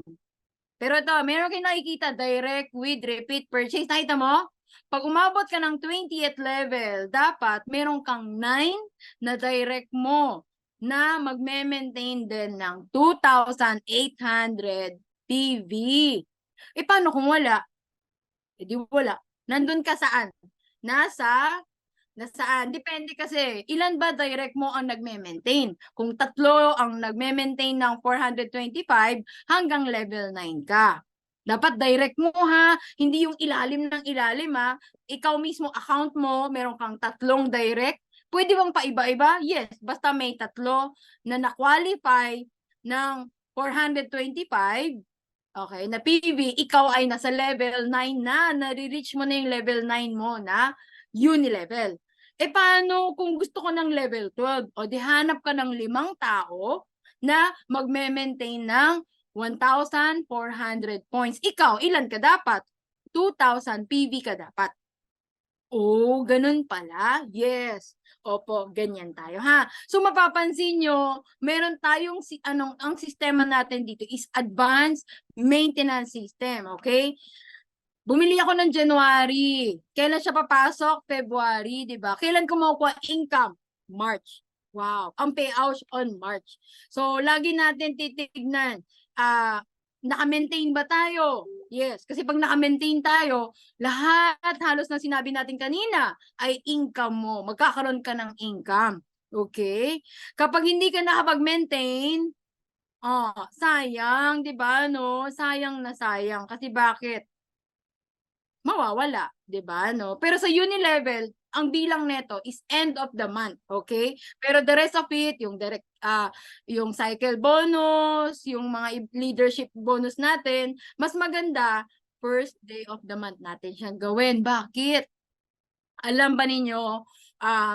Pero ito, meron kayong nakikita, direct with repeat purchase. Nakita mo? Pag umabot ka ng 20th level, dapat meron kang 9 na direct mo na magme-maintain din ng 2,800 PV. E paano kung wala? E di wala. Nandun ka saan? Nasaan? Depende kasi, ilan ba direct mo ang nagme-maintain? Kung 3 ang nagme-maintain ng 425, hanggang level 9 ka. Dapat direct mo ha, hindi yung ilalim ng ilalim ha. Ikaw mismo, account mo, meron kang 3 direct. Pwede bang paiba-iba? Yes, basta may 3 na na-qualify ng 425, okay, na PV, ikaw ay nasa level 9 na, nare-reach mo na yung level 9 mo na uni-level. E paano kung gusto ko ng level 12? O di hanap ka ng 5 tao na magme-maintain ng 1,400 points. Ikaw, ilan ka dapat? 2,000 PV ka dapat. Oh, ganun pala. Yes. Opo, ganyan tayo ha. So mapapansin nyo, meron tayong ang sistema natin dito is advanced maintenance system, okay? Bumili ako ng January. Kailan siya papasok? February, di ba? Kailan ko makukuha income? March. Wow. Ang payout on March. So, lagi natin titignan, naka-maintain ba tayo? Yes. Kasi pag naka-maintain tayo, lahat halos na sinabi natin kanina ay income mo. Magkakaroon ka ng income. Okay? Kapag hindi ka nakapag-maintain, sayang, di ba? No? Sayang na sayang. Kasi bakit? Mawawala, 'di ba? No? Pero sa uni level, ang bilang neto is end of the month, okay? Pero the rest of it, yung direct yung cycle bonus, yung mga leadership bonus natin, mas maganda first day of the month natin siyang gawin. Bakit? Alam ba ninyo,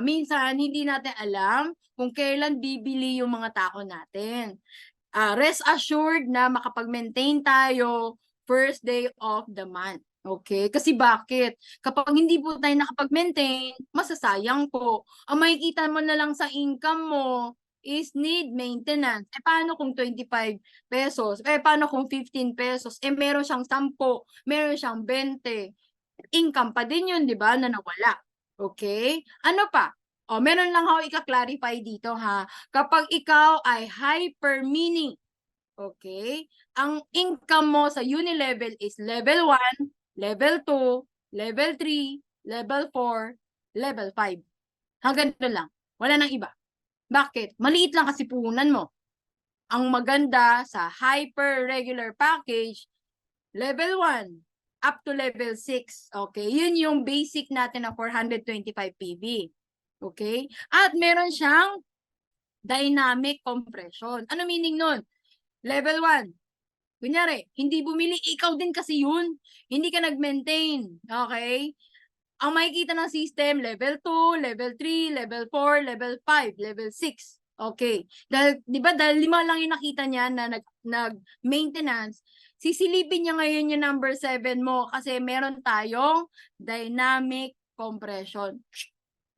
minsan hindi natin alam kung kailan bibili yung mga tao natin. Rest assured na makapag-maintain tayo first day of the month. Okay? Kasi bakit? Kapag hindi po tayo nakapag-maintain, masasayang po. Ang makikita mo na lang sa income mo is need maintenance. Eh, paano kung 25 pesos? Eh, paano kung 15 pesos? Eh, meron siyang 10, meron siyang 20. Income pa din yun, di ba, na nawala. Okay? Ano pa? O, meron lang ako ika-clarify dito ha. Kapag ikaw ay hyper meaning, okay, ang income mo sa uni level is level 1, level 2, level 3, level 4, level 5. Hanggang doon lang. Wala nang iba. Bakit? Maliit lang kasi puhunan mo. Ang maganda sa hyper regular package, level 1 up to level 6. Okay? Yun yung basic natin na 425 PV. Okay? At meron siyang dynamic compression. Ano meaning nun? Level 1. Kunyari, hindi bumili, ikaw din kasi yun. Hindi ka nag-maintain. Okay? Ang makikita ng system, level 2, level 3, level 4, level 5, level 6. Okay. Dahil, di ba, dahil 5 lang yung nakita niya na nag-maintenance, sisilipin niya ngayon yung number 7 mo kasi meron tayong dynamic compression.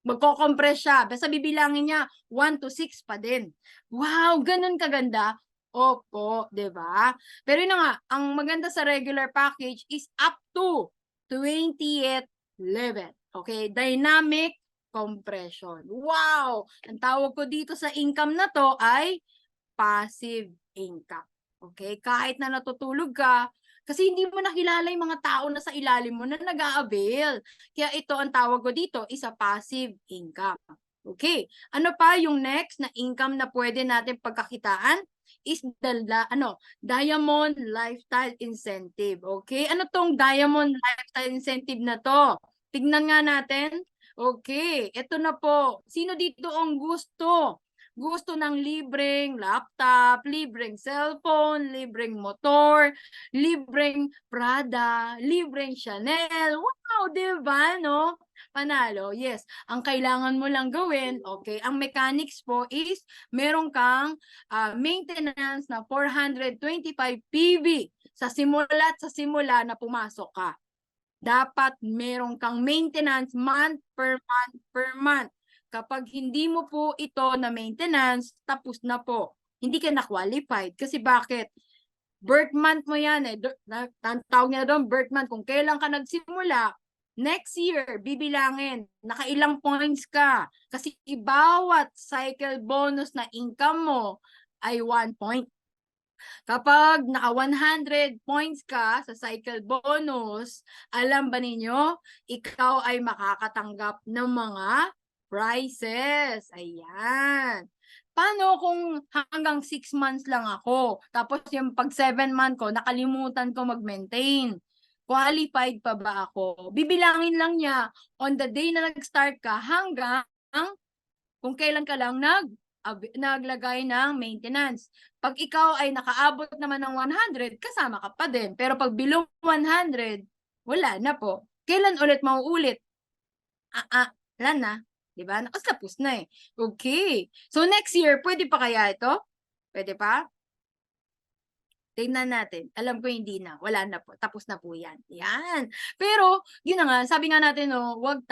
Magko-compress siya. Basta bibilangin niya 1 to 6 pa din. Wow, ganun kaganda. Opo, 'di ba? Pero yun na nga, ang maganda sa regular package is up to 20th level. Okay? Dynamic compression. Wow! Ang tawag ko dito sa income na to ay passive income. Okay? Kahit na natutulog ka, kasi hindi mo nakilala yung mga tao na sa ilalim mo na nag-a-avail. Kaya ito ang tawag ko dito is a passive income. Okay. Ano pa yung next na income na pwede natin pagkakitaan? Is Diamond Lifestyle Incentive. Okay? Ano tong Diamond Lifestyle Incentive na to? Tignan nga natin. Okay, eto na po. Sino dito ang gusto? Gusto ng libreng laptop, libreng cellphone, libreng motor, libreng Prada, libreng Chanel. Wow, di ba, no? Panalo. Yes. Ang kailangan mo lang gawin, okay, ang mechanics po is meron kang maintenance na 425 PV sa simula na pumasok ka. Dapat meron kang maintenance month per month. Kapag hindi mo po ito na maintenance, tapos na po. Hindi ka na-qualified. Kasi bakit? Birth month mo yan eh. Tawag niya doon, birth month. Kung kailan ka nagsimula, next year, bibilangin. Nakailang points ka. Kasi bawat cycle bonus na income mo ay 1 point. Kapag naka 100 points ka sa cycle bonus, alam ba ninyo, ikaw ay makakatanggap ng mga prizes. Ayan. Paano kung hanggang 6 months lang ako, tapos yung pag 7 month ko, nakalimutan ko mag-maintain? Qualified pa ba ako? Bibilangin lang niya on the day na nag-start ka hanggang kung kailan ka lang naglagay ng maintenance. Pag ikaw ay nakaabot naman ng 100, kasama ka pa din. Pero pag below 100, wala na po. Kailan ulit mauulit? Wala na. Diba? Nakatapos na eh. Okay. So next year, pwede pa kaya ito? Pwede pa? Tingnan natin. Alam ko hindi na. Wala na po. Tapos na po yan. Yan. Pero, yun na nga. Sabi nga natin, no, wag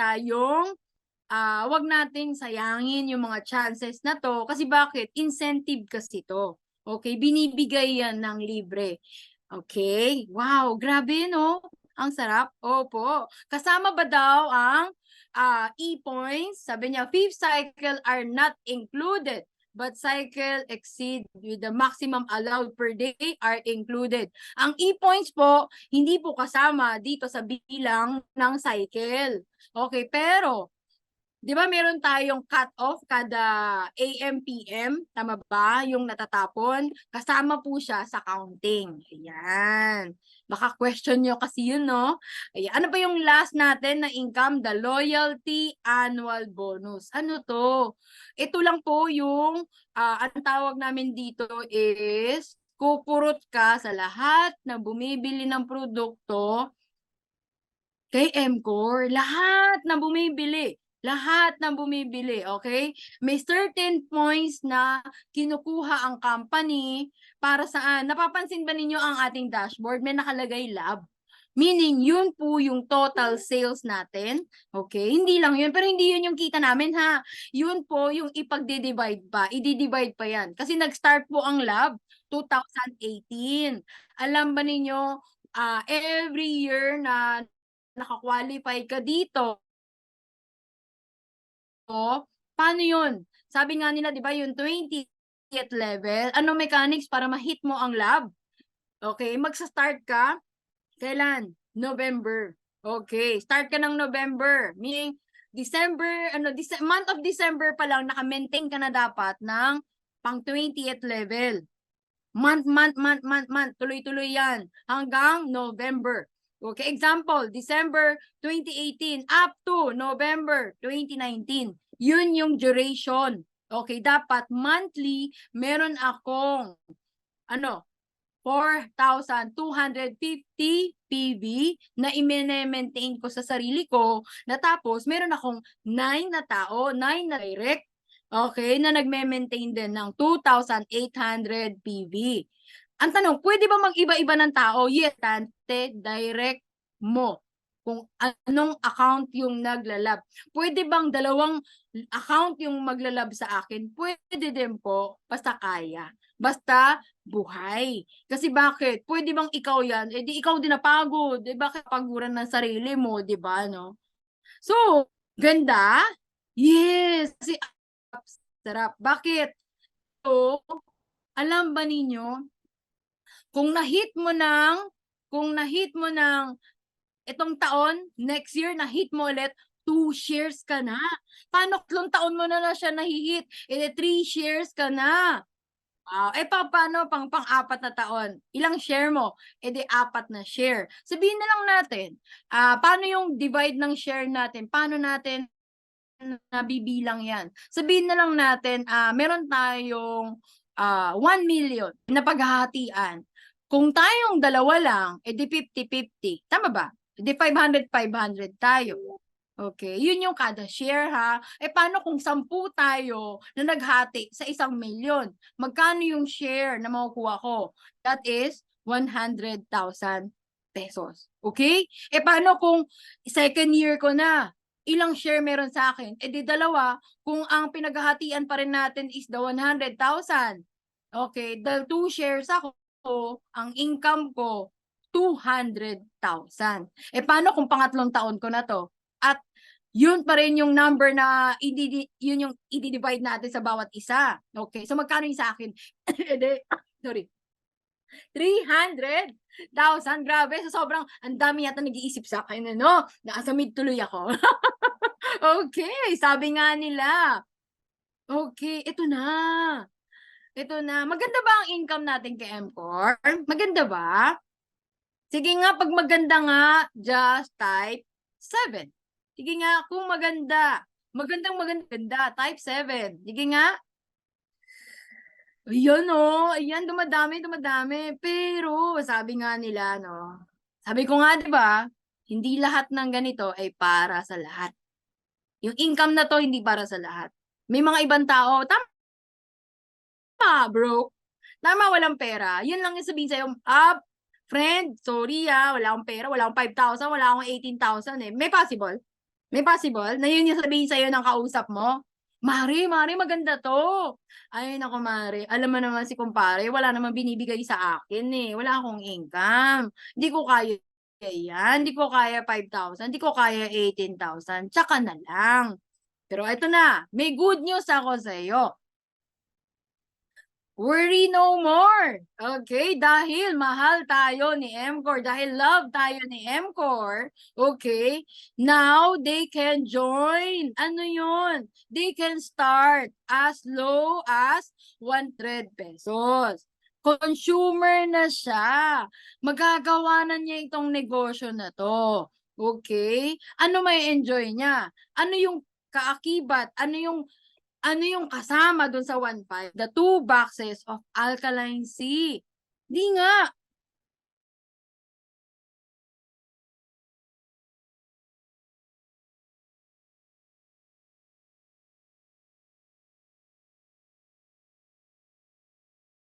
nating sayangin yung mga chances na to. Kasi bakit? Incentive kasi to. Okay? Binibigay yan ng libre. Okay? Wow, grabe no? Ang sarap. Opo. Kasama ba daw ang e-points? Sabi niya, fifth cycle are not included, but cycle exceed with the maximum allowed per day are included. Ang e-points po, hindi po kasama dito sa bilang ng cycle. Okay, pero di ba meron tayong cut-off kada AM, PM? Tama ba? Yung natatapon? Kasama po siya sa counting. Ayan. Baka question nyo kasi yun, no? Ayan. Ano ba yung last natin na income? The loyalty annual bonus. Ano to? Ito lang po yung, ang tawag namin dito is, kupurot ka sa lahat na bumibili ng produkto kay MCOR. Lahat na bumibili. Lahat ng bumibili, okay? May certain points na kinukuha ang company para saan? Napapansin ba ninyo ang ating dashboard? May nakalagay lab. Meaning, yun po yung total sales natin. Okay? Hindi lang yun. Pero hindi yun yung kita namin, ha? Yun po yung ipagdi-divide pa. I-divide pa yan. Kasi nag-start po ang lab 2018. Alam ba ninyo, every year na naka-qualify ka dito, paano yun? Sabi nga nila, di ba, yung 20th level, ano mechanics para ma-hit mo ang lab? Okay, magsa-start ka, kailan? November. Okay, start ka ng November, meaning December, month of December pa lang, naka-maintain ka na dapat ng pang 20th level. Month, tuloy-tuloy yan, hanggang November. Okay, example, December 2018 up to November 2019. Yun yung duration. Okay, dapat monthly, meron akong, 4,250 PV na i-maintain ko sa sarili ko, na tapos meron akong 9 na tao, 9 na direct, okay, na nagme-maintain din ng 2,800 PV. Ang tanong, pwede ba mag-iba-iba ng tao? Yes, tante, direct mo kung anong account yung naglalab. Pwede bang dalawang account yung maglalab sa akin? Pwede din po, basta kaya. Basta buhay. Kasi bakit? Pwede bang ikaw yan? Eh di ikaw din napagod. Eh bakit paguran ng sarili mo, di ba, no? So, ganda? Yes! Kasi sarap. Bakit? So, alam ba ninyo, kung na-hit mo ng itong taon, next year, na-hit mo ulit, 2 shares ka na. Paano 3 taon mo na siya nahihit? Eh, 3 shares ka na. Paano pang-apat na taon? Ilang share mo? Eh, 4 na share. Sabihin na lang natin, paano yung divide ng share natin? Paano natin nabibilang yan. Sabihin na lang natin, meron tayong 1 million na paghahatian. Kung tayong dalawa lang, edi 50-50. Tama ba? Edi 500-500 tayo. Okay, yun yung kada share ha. Paano kung 10 tayo na naghati sa 1 milyon? Magkano yung share na makukuha ko? That is 100,000 pesos. Okay? Paano kung second year ko na? Ilang share meron sa akin? Di dalawa. Kung ang pinaghahatian pa rin natin is the 100,000. Okay, the 2 shares ako, ang income ko, 200,000. Paano kung pangatlong taon ko na to? At yun pa rin yung number na yun yung i-divide natin sa bawat isa. Okay, so magkano yung sa akin? Sorry. 300,000. Grabe, so sobrang ang dami yata nag-iisip sa akin, ano? Nasa mid tuloy ako. Okay, sabi nga nila. Okay, ito na. Ito na. Maganda ba ang income natin kay MCOR? Maganda ba? Sige nga, pag maganda nga, just type 7. Sige nga, kung maganda. Maganda, type 7. Sige nga. Ayan ayan, dumadami. Pero, sabi nga nila, no, sabi ko nga, di ba, hindi lahat ng ganito ay para sa lahat. Yung income na to, hindi para sa lahat. May mga ibang tao, tama, bro. Tama, walang pera. Yun lang yung sabihin sa'yo, friend, sorry wala akong pera, wala akong 5,000, wala akong 18,000 May possible? May possible na yun yung sabihin sa'yo ng kausap mo? Mari, maganda to. Ay, naku, Mari. Alam mo naman si kumpare, wala naman binibigay sa akin Wala akong income. Hindi ko kaya yan. Hindi ko kaya 5,000. Hindi ko kaya 18,000. Tsaka na lang. Pero ito na, may good news ako sa'yo. Worry no more. Okay, dahil mahal tayo ni MCOR, dahil love tayo ni MCOR, okay, now they can join. Ano yun? They can start as low as 100 pesos. Consumer na siya. Magagawa na niya itong negosyo na to. Okay? Ano may enjoy niya? Ano yung kaakibat? Ano yung kasama dun sa 1.5? The 2 boxes of alkaline sea. Di nga.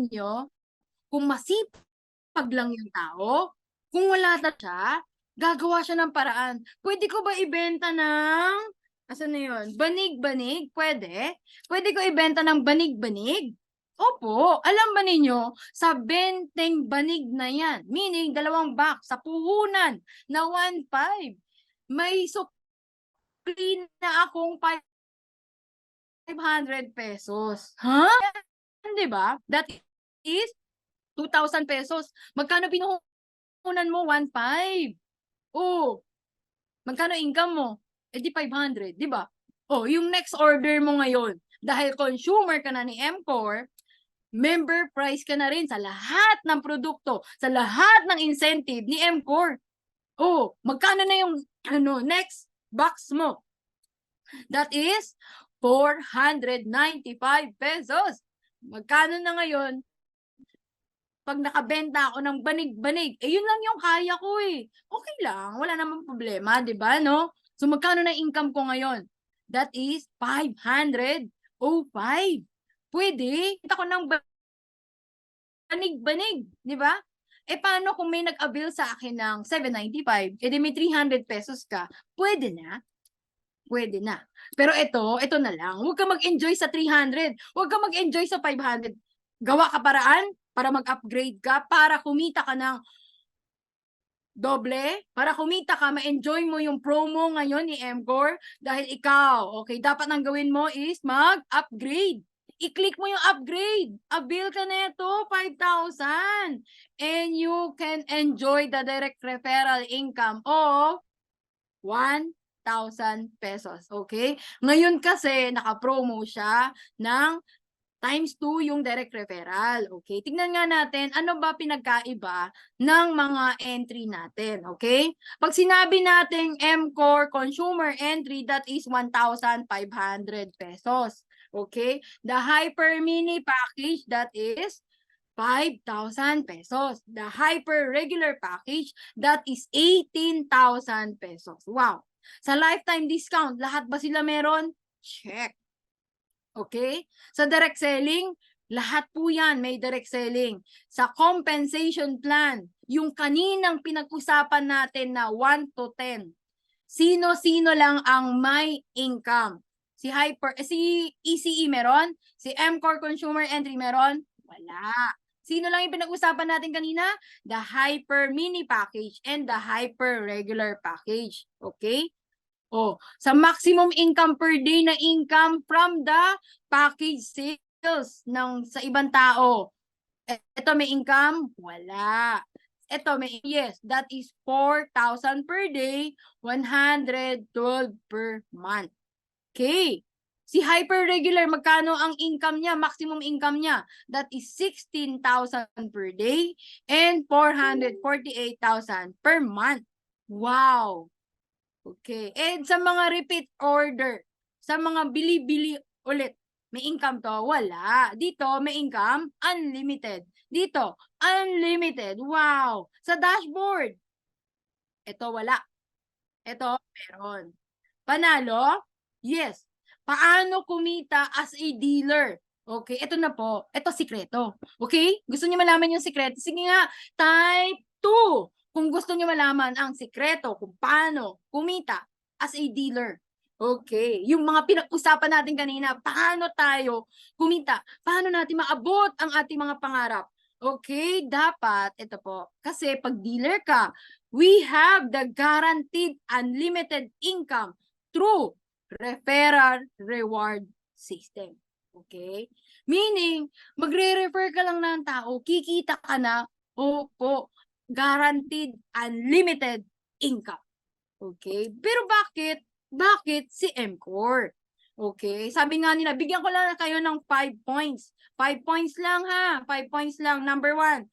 Nyo, kung masipag lang yung tao, kung wala na siya, gagawa siya ng paraan. Pwede ko ba ibenta ng, asan na yun? Banig-banig? Pwede? Pwede ko ibenta ng banig-banig? Opo, alam ba ninyo, sa benteng banig na yan, meaning 2 box sa puhunan na 1.5, may sukli na akong 500 pesos. Ha? Di ba? That is 2,000 pesos. Magkano pinuhunan mo? 1.5. Oh, magkano income mo? Di 500, di ba? Oh, yung next order mo ngayon, dahil consumer ka na ni MCOR, member price ka na rin sa lahat ng produkto, sa lahat ng incentive ni MCOR. Oh, magkano na yung next box mo? That is 495 pesos. Magkano na ngayon? Pag nakabenta ako ng banig-banig, yun lang yung kaya ko Okay lang, wala namang problema, di ba, no? So, magkano na income ko ngayon? That is 505. Pwede, kita ko ng banig-banig, di ba? Paano kung may nag-avail sa akin ng 795, di may 300 pesos ka, pwede na. Pwede na. Pero ito na lang. Huwag ka mag-enjoy sa 300. Huwag ka mag-enjoy sa 500. Gawa ka paraan para mag-upgrade ka, para kumita ka ng doble, para kumita ka, ma-enjoy mo yung promo ngayon ni MCOR dahil ikaw, okay, dapat ang gawin mo is mag-upgrade. I-click mo yung upgrade. Avail ka neto, 5,000. And you can enjoy the direct referral income of 1,000 pesos. Okay? Ngayon kasi, naka-promo siya ng times 2 yung direct referral. Okay? Tingnan nga natin ano ba pinagkaiba ng mga entry natin. Okay? Pag sinabi nating MCore consumer entry, that is 1,500 pesos. Okay? The Hyper Mini package, that is 5,000 pesos. The Hyper Regular package, that is 18,000 pesos. Wow! Sa lifetime discount, lahat ba sila meron? Check. Okay? Sa direct selling, lahat po yan may direct selling. Sa compensation plan, yung kaninang pinag-usapan natin na 1 to 10, sino-sino lang ang may income? Si ECE meron? Si MCore Consumer Entry meron? Wala. Sino lang yung pinag-usapan natin kanina? The Hyper Mini package and the Hyper Regular package. Okay? Oh, sa maximum income per day na income from the package sales sa ibang tao. Ito may income? Wala. Ito may, yes, that is 4,000 per day, 112 per month. Okay. Si Hyper Regular, magkano ang income niya, maximum income niya? That is 16,000 per day and 448,000 per month. Wow! Okay. And sa mga repeat order, sa mga bili-bili ulit, may income to? Wala. Dito, may income? Unlimited. Dito, unlimited. Wow! Sa dashboard, ito wala. Ito, meron. Panalo? Yes. Paano kumita as a dealer? Okay, ito na po. Ito sikreto. Okay? Gusto niyo malaman yung sikreto? Sige nga, type 2. Kung gusto niyo malaman ang sikreto kung paano kumita as a dealer. Okay. Yung mga pinag-usapan natin kanina, paano tayo kumita? Paano natin maabot ang ating mga pangarap? Okay, dapat, ito po. Kasi pag dealer ka, we have the guaranteed unlimited income through referral reward system. Okay? Meaning, magre-refer ka lang ng tao, kikita ka na, opo, guaranteed unlimited income. Okay? Pero bakit? Bakit si MCore? Okay? Sabi nga nila, bigyan ko lang kayo ng 5 points. 5 points lang ha. 5 points lang. Number 1,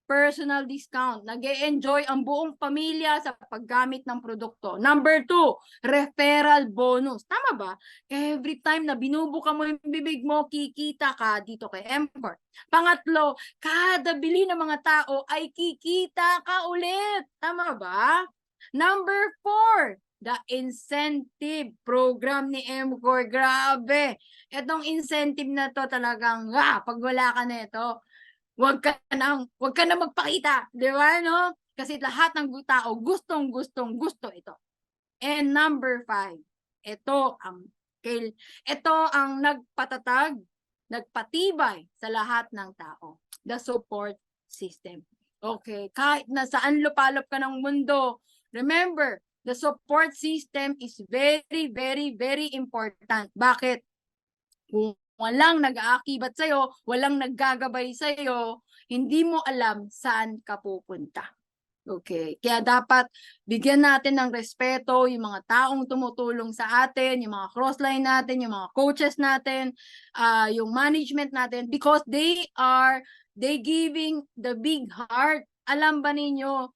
personal discount. Nag-e-enjoy ang buong pamilya sa paggamit ng produkto. Number 2, referral bonus. Tama ba? Every time na binubuka mo yung bibig mo, kikita ka dito kay MCore. Pangatlo, kada bili ng mga tao ay kikita ka ulit. Tama ba? Number 4, the incentive program ni MCore. Grabe. Itong incentive na to talagang, pag wala ka na ito, wag ka na magpakita, di ba, no? Kasi lahat ng tao gusto ito. And number 5, ito ang nagpatibay sa lahat ng tao, the support system. Okay, kahit na saan lupalop ka ng mundo, remember, the support system is very, very, very important. Bakit? Kung walang nag-aakibat sa'yo, walang naggagabay sa'yo, hindi mo alam saan ka pupunta. Okay. Kaya dapat bigyan natin ng respeto yung mga taong tumutulong sa atin, yung mga crossline natin, yung mga coaches natin, yung management natin, because they giving the big heart. Alam ba ninyo,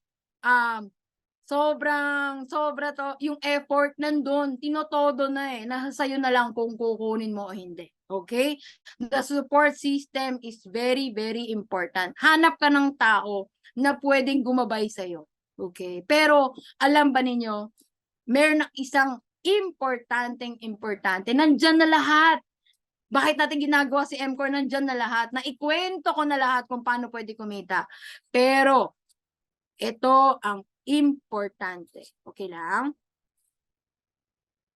sobra to, yung effort nandun, tinotodo na nasa sayo na lang kung kukunin mo o hindi. Okay? The support system is very, very important. Hanap ka ng tao na pwedeng gumabay sa'yo. Okay? Pero, alam ba ninyo, meron isang importante. Nandyan na lahat. Bakit natin ginagawa si MCore? Nandyan na lahat. Naikwento ko na lahat kung paano pwede kumita. Pero, ito ang importante. Okay lang?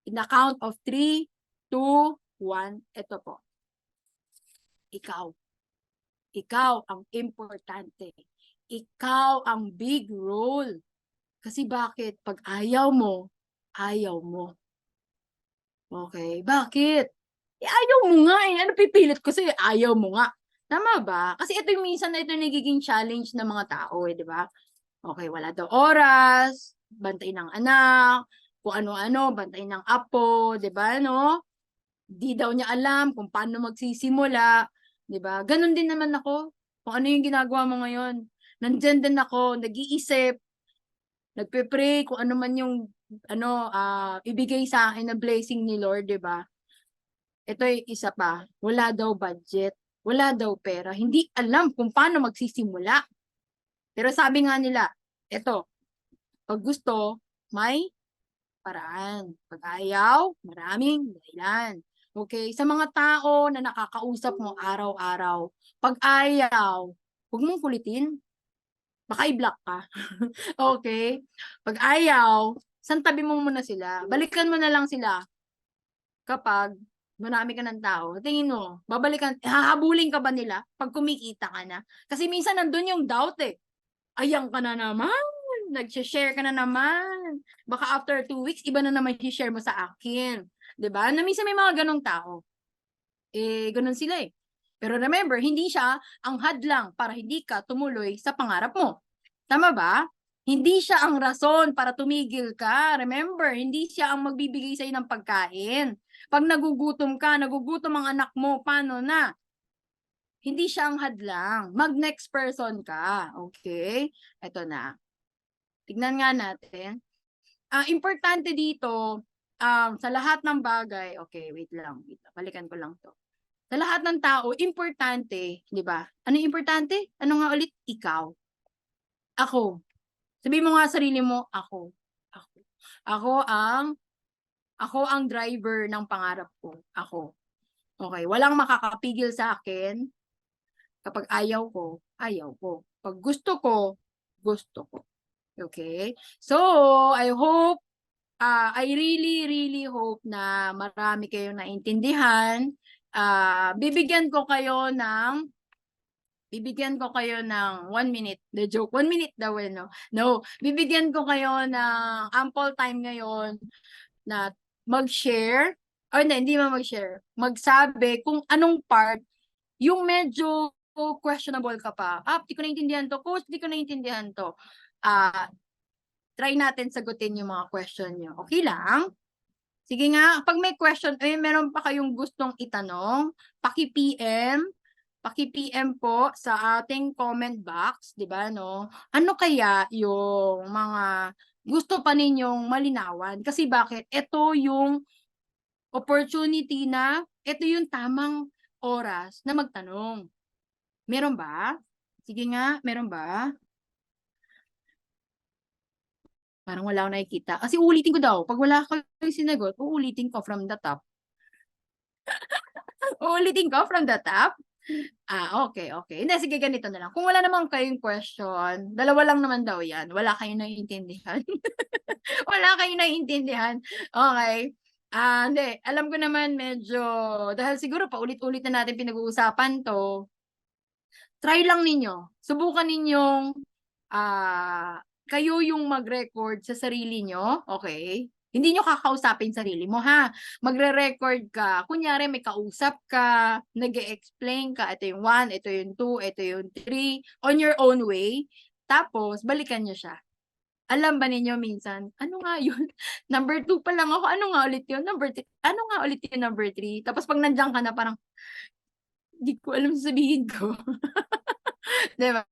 In the count of 3, 2, 1, ito po. Ikaw ang importante. Ikaw ang big role. Kasi bakit? Pag ayaw mo. Okay, bakit? Ayaw mo nga Ano pipilit ko sa'yo? Ayaw mo nga. Tama ba? Kasi ito yung minsan na ito nagiging challenge ng mga tao, di ba? Okay, wala daw oras, bantay ng anak, kung ano-ano, bantay ng apo, di ba, no? Di daw niya alam kung paano magsisimula. 'di ba? Gano'n din naman ako, kung ano yung ginagawa mo ngayon. Nandiyan din ako, nag-iisip, nagpe-pray kung ano man yung ibigay sa akin na blessing ni Lord, 'di ba? Ito yung isa pa, wala daw budget, wala daw pera, hindi alam kung paano magsisimula. Pero sabi nga nila, eto, 'pag gusto, may paraan. 'Pag ayaw, maraming dahilan. Okay, sa mga tao na nakakausap mo araw-araw, 'pag ayaw, huwag mong kulitin, baka i-block ka. Okay? 'Pag ayaw, santabi mo muna sila. Balikan mo na lang sila kapag marami ka ng tao. Tingin mo, hahabulin ka ba nila 'pag kumikita ka na? Kasi minsan nandun yung doubt eh. Ayan ka na naman, nagse-share ka na naman. Baka after 2 weeks, iba na naman i-share mo sa akin. 'Di ba? Na minsan may mga ganong tao. Ganun sila eh. Pero remember, hindi siya ang hadlang para hindi ka tumuloy sa pangarap mo. Tama ba? Hindi siya ang rason para tumigil ka. Remember, hindi siya ang magbibigay sa'yo ng pagkain. Pag nagugutom ka, nagugutom ang anak mo, paano na? Hindi siya ang hadlang. Mag-next person ka. Okay? Ito na. Tignan nga natin. Importante dito, sa lahat ng bagay, okay, wait lang. Balikan ko lang to. Sa lahat ng tao, importante, di ba? Ano yung importante? Ano nga ulit? Ikaw. Ako. Sabi mo nga sarili mo, ako. Ako. Ako ang driver ng pangarap ko. Ako. Okay, walang makakapigil sa akin. Kapag ayaw ko, ayaw ko. Pag gusto ko, gusto ko. Okay? So, I hope, I really, really hope na marami kayong naintindihan. Bibigyan ko kayo ng 1 minute. The joke, 1 minute daw eh, no? No, bibigyan ko kayo ng ample time ngayon na mag-share, or hindi mag-share, magsabi kung anong part yung medyo questionable ka pa. Di ko naintindihan to. Coach, di ko naintindihan to. Try natin sagutin yung mga question nyo. Okay lang? Sige nga, pag may question, meron pa kayong gustong itanong, paki-PM po sa ating comment box, di ba, no? Ano kaya yung mga gusto pa ninyong malinawan? Kasi bakit? Ito yung opportunity ito yung tamang oras na magtanong. Meron ba? Sige nga, meron ba? Parang wala akong nakikita. Kasi uulitin ko daw. Pag wala kayong sinagot, uulitin ko from the top. Uulitin ko from the top? Okay, okay. Hindi, sige, ganito na lang. Kung wala naman kayong question, dalawa lang naman daw yan. Wala kayong naiintindihan. Wala kayong naiintindihan. Okay. Hindi. Alam ko naman medyo, dahil siguro paulit-ulit na natin pinag-uusapan to, try lang ninyo. Subukan ninyong kayo yung mag-record sa sarili nyo, okay? Hindi nyo kakausapin sarili mo, ha? Magre-record ka. Kunyari, may kausap ka, nag-explain ka, ito yung 1, ito yung 2, ito yung 3, on your own way. Tapos, balikan nyo siya. Alam ba ninyo minsan, ano nga yun? Number 2 pa lang ako, ano nga ulit yun? Number 3, ano nga ulit yung number 3? Tapos pag nandiyan ka na, parang, hindi ko alam sabihin ko. Diba?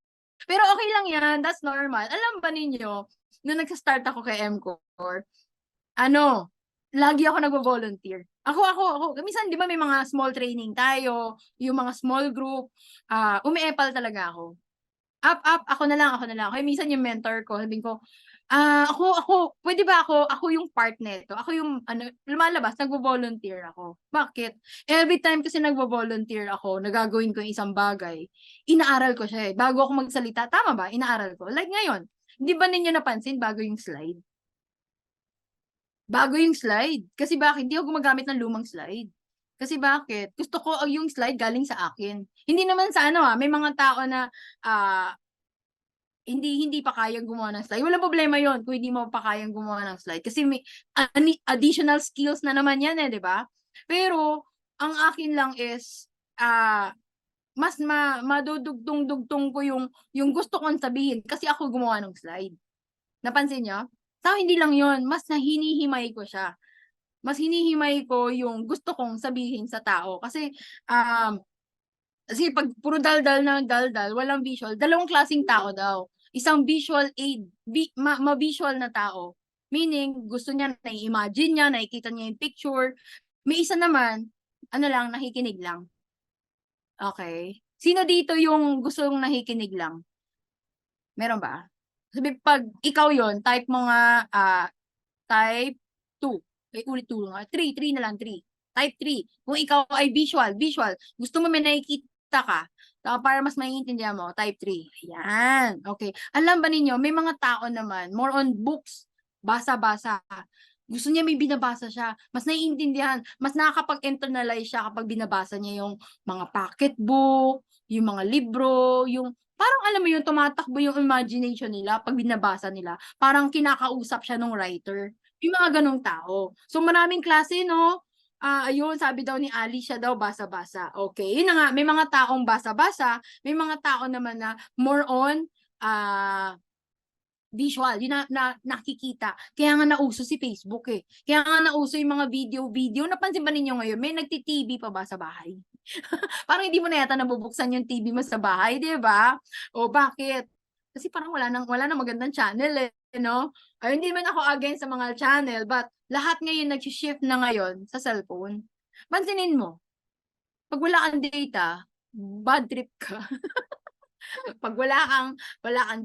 Pero okay lang yan, that's normal. Alam ba ninyo, nung nagsa-start ako kay MCOR, lagi ako nagvo-volunteer. Ako. Minsan, di ba may mga small training tayo, yung mga small group, umiepal talaga ako. Ako na lang. Kaya minsan yung mentor ko, sabihin ko, pwede ba ako yung part nito? Ako yung, lumalabas, nagvo-volunteer ako. Bakit? Every time kasi nagvo-volunteer ako, nagagawin ko yung isang bagay, inaaral ko siya eh. Bago ako magsalita, tama ba? Inaaral ko. Like ngayon, hindi ba ninyo napansin bago yung slide? Bago yung slide. Kasi bakit? Hindi ako gumagamit ng lumang slide. Kasi bakit? Gusto ko yung slide galing sa akin. Hindi naman sa may mga tao na hindi pa kayang gumawa ng slide. Walang problema yon kung hindi mo pa kayang gumawa ng slide. Kasi may additional skills na naman yan di ba? Pero, ang akin lang is, mas madudugtong-dugtong ko yung gusto kong sabihin kasi ako gumawa ng slide. Napansin nyo? So, hindi lang yon, mas hinihimay ko siya. Mas hinihimay ko yung gusto kong sabihin sa tao. Kasi, Kasi pag puro daldal na daldal, walang visual, dalawang klaseng tao daw. Isang visual aid, ma-visual na tao. Meaning, gusto niya, na-imagine niya, nakikita niya yung picture. May isa naman, ano lang, nakikinig lang. Okay. Sino dito yung gustong nakikinig lang? Meron ba? Sabi, pag ikaw yon type mo nga, type 2. Ulit 2 nga. 3 na lang, 3. Type 3. Kung ikaw ay visual, gusto mo may nakikita ka, para mas maiintindihan mo, type 3. Ayan. Okay. Alam ba ninyo, may mga tao naman, more on books, basa-basa. Gusto niya may binabasa siya. Mas naiintindihan, mas nakakapag-internalize siya kapag binabasa niya yung mga pocketbook, yung mga libro, yung parang alam mo yung tumatakbo yung imagination nila pag binabasa nila. Parang kinakausap siya ng writer. Yung mga ganong tao. So maraming klase, no? Ayun, sabi daw ni Ali, siya daw basa-basa. Okay, yun na nga, may mga taong basa-basa, may mga tao naman na more on visual, yun na nakikita. Kaya nga nauso si Facebook eh. Kaya nga nauso yung mga video. Napansin ba ninyo ngayon, may nagti-TV pa ba sa bahay? Parang hindi mo na yata nabubuksan yung TV mo sa bahay, di ba? O bakit? Kasi parang wala nang magandang channel eh, no? Ay, hindi man ako against sa mga channel, but lahat ngayon nag-shift na ngayon sa cellphone. Pansinin mo, pag wala kang data, bad trip ka. Pag wala kang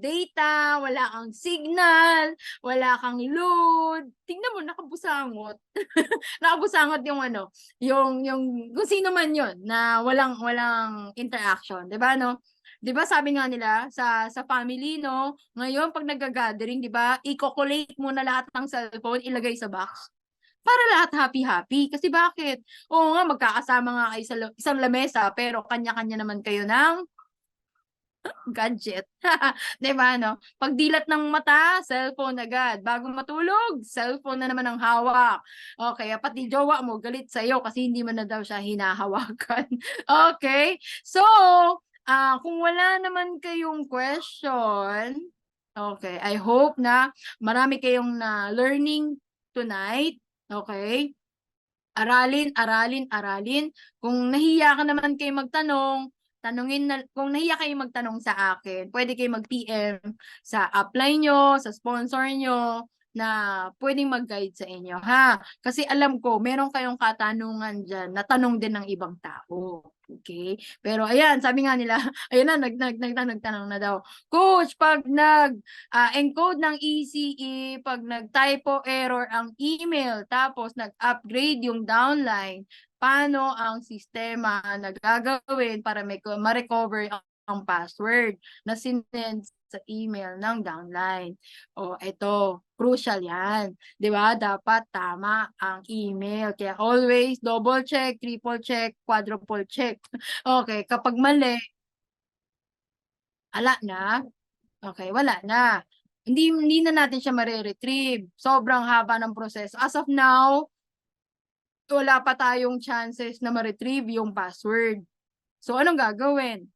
data, wala kang signal, wala kang load, tingnan mo nakabusangot. Nakabusangot yung ano, yung kung sino man 'yon na walang interaction, 'di ba no? 'Di ba sabi nga nila sa family no, ngayon pag nagga-gathering, 'di ba, i-collate muna lahat ng cellphone, ilagay sa box. Para lahat happy-happy. Kasi bakit? Oo nga, magkakasama nga kayo sa isang lamesa, pero kanya-kanya naman kayo ng gadget. 'Di ba, no? Pagdilat ng mata, cellphone agad. Bago matulog, cellphone na naman ang hawak. Okay, pati jowa mo galit sa'yo kasi hindi mo na daw siya hinahawakan. Okay? So, kung wala naman kayong question, okay, I hope na marami kayong na learning tonight. Okay? Aralin. Kung nahiya ka naman kayo magtanong, kung nahiya kayo magtanong sa akin, pwede kayo mag-PM sa upline nyo, sa sponsor nyo, na pwedeng mag-guide sa inyo, ha? Kasi alam ko, meron kayong katanungan dyan, na tanong din ng ibang tao. Okay? Pero ayan, sabi nga nila, ayan na, nagtanong na daw. Coach, pag encode ng ECE, pag nag-typo error ang email, tapos nag-upgrade yung downline, paano ang sistema na gagawin para ma-recover ang password na sinend sa email ng downline? O, ito, crucial yan. Di ba? Dapat tama ang email. Kaya always double check, triple check, quadruple check. Okay, kapag mali, ala na. Okay, wala na. Hindi na natin siya mare-retrieve. Sobrang haba ng proseso. As of now, wala pa tayong chances na ma-retrieve yung password. So, anong gagawin?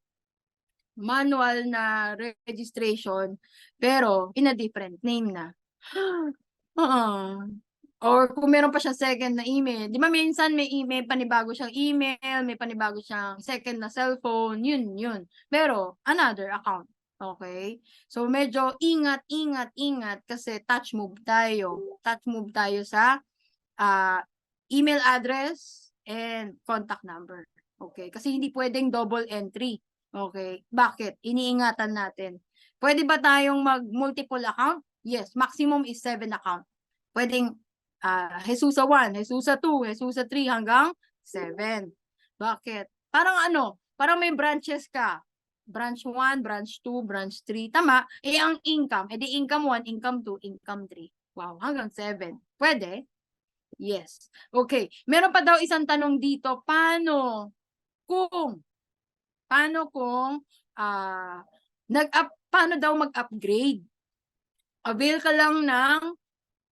Manual na registration, pero in a different name na. Or kung meron pa siya second na email. Di ba minsan may email, panibago siyang email, may panibago siyang second na cellphone, yun. Pero, another account. Okay? So, medyo ingat kasi touch move tayo. Touch move tayo sa email address and contact number. Okay? Kasi hindi pwedeng double entry. Okay? Bakit? Iniingatan natin. Pwede ba tayong mag-multiple account? Yes. Maximum is 7 account. Pwedeng Jesusa 1, Jesusa 2, Jesusa 3 hanggang 7. Bakit? Parang may branches ka. Branch 1, branch 2, branch 3. Tama? Ang income, edi income 1, income 2, income 3. Wow, hanggang 7. Pwede? Yes. Okay. Meron pa daw isang tanong dito. Paano kung paano daw mag-upgrade? Avail ka lang ng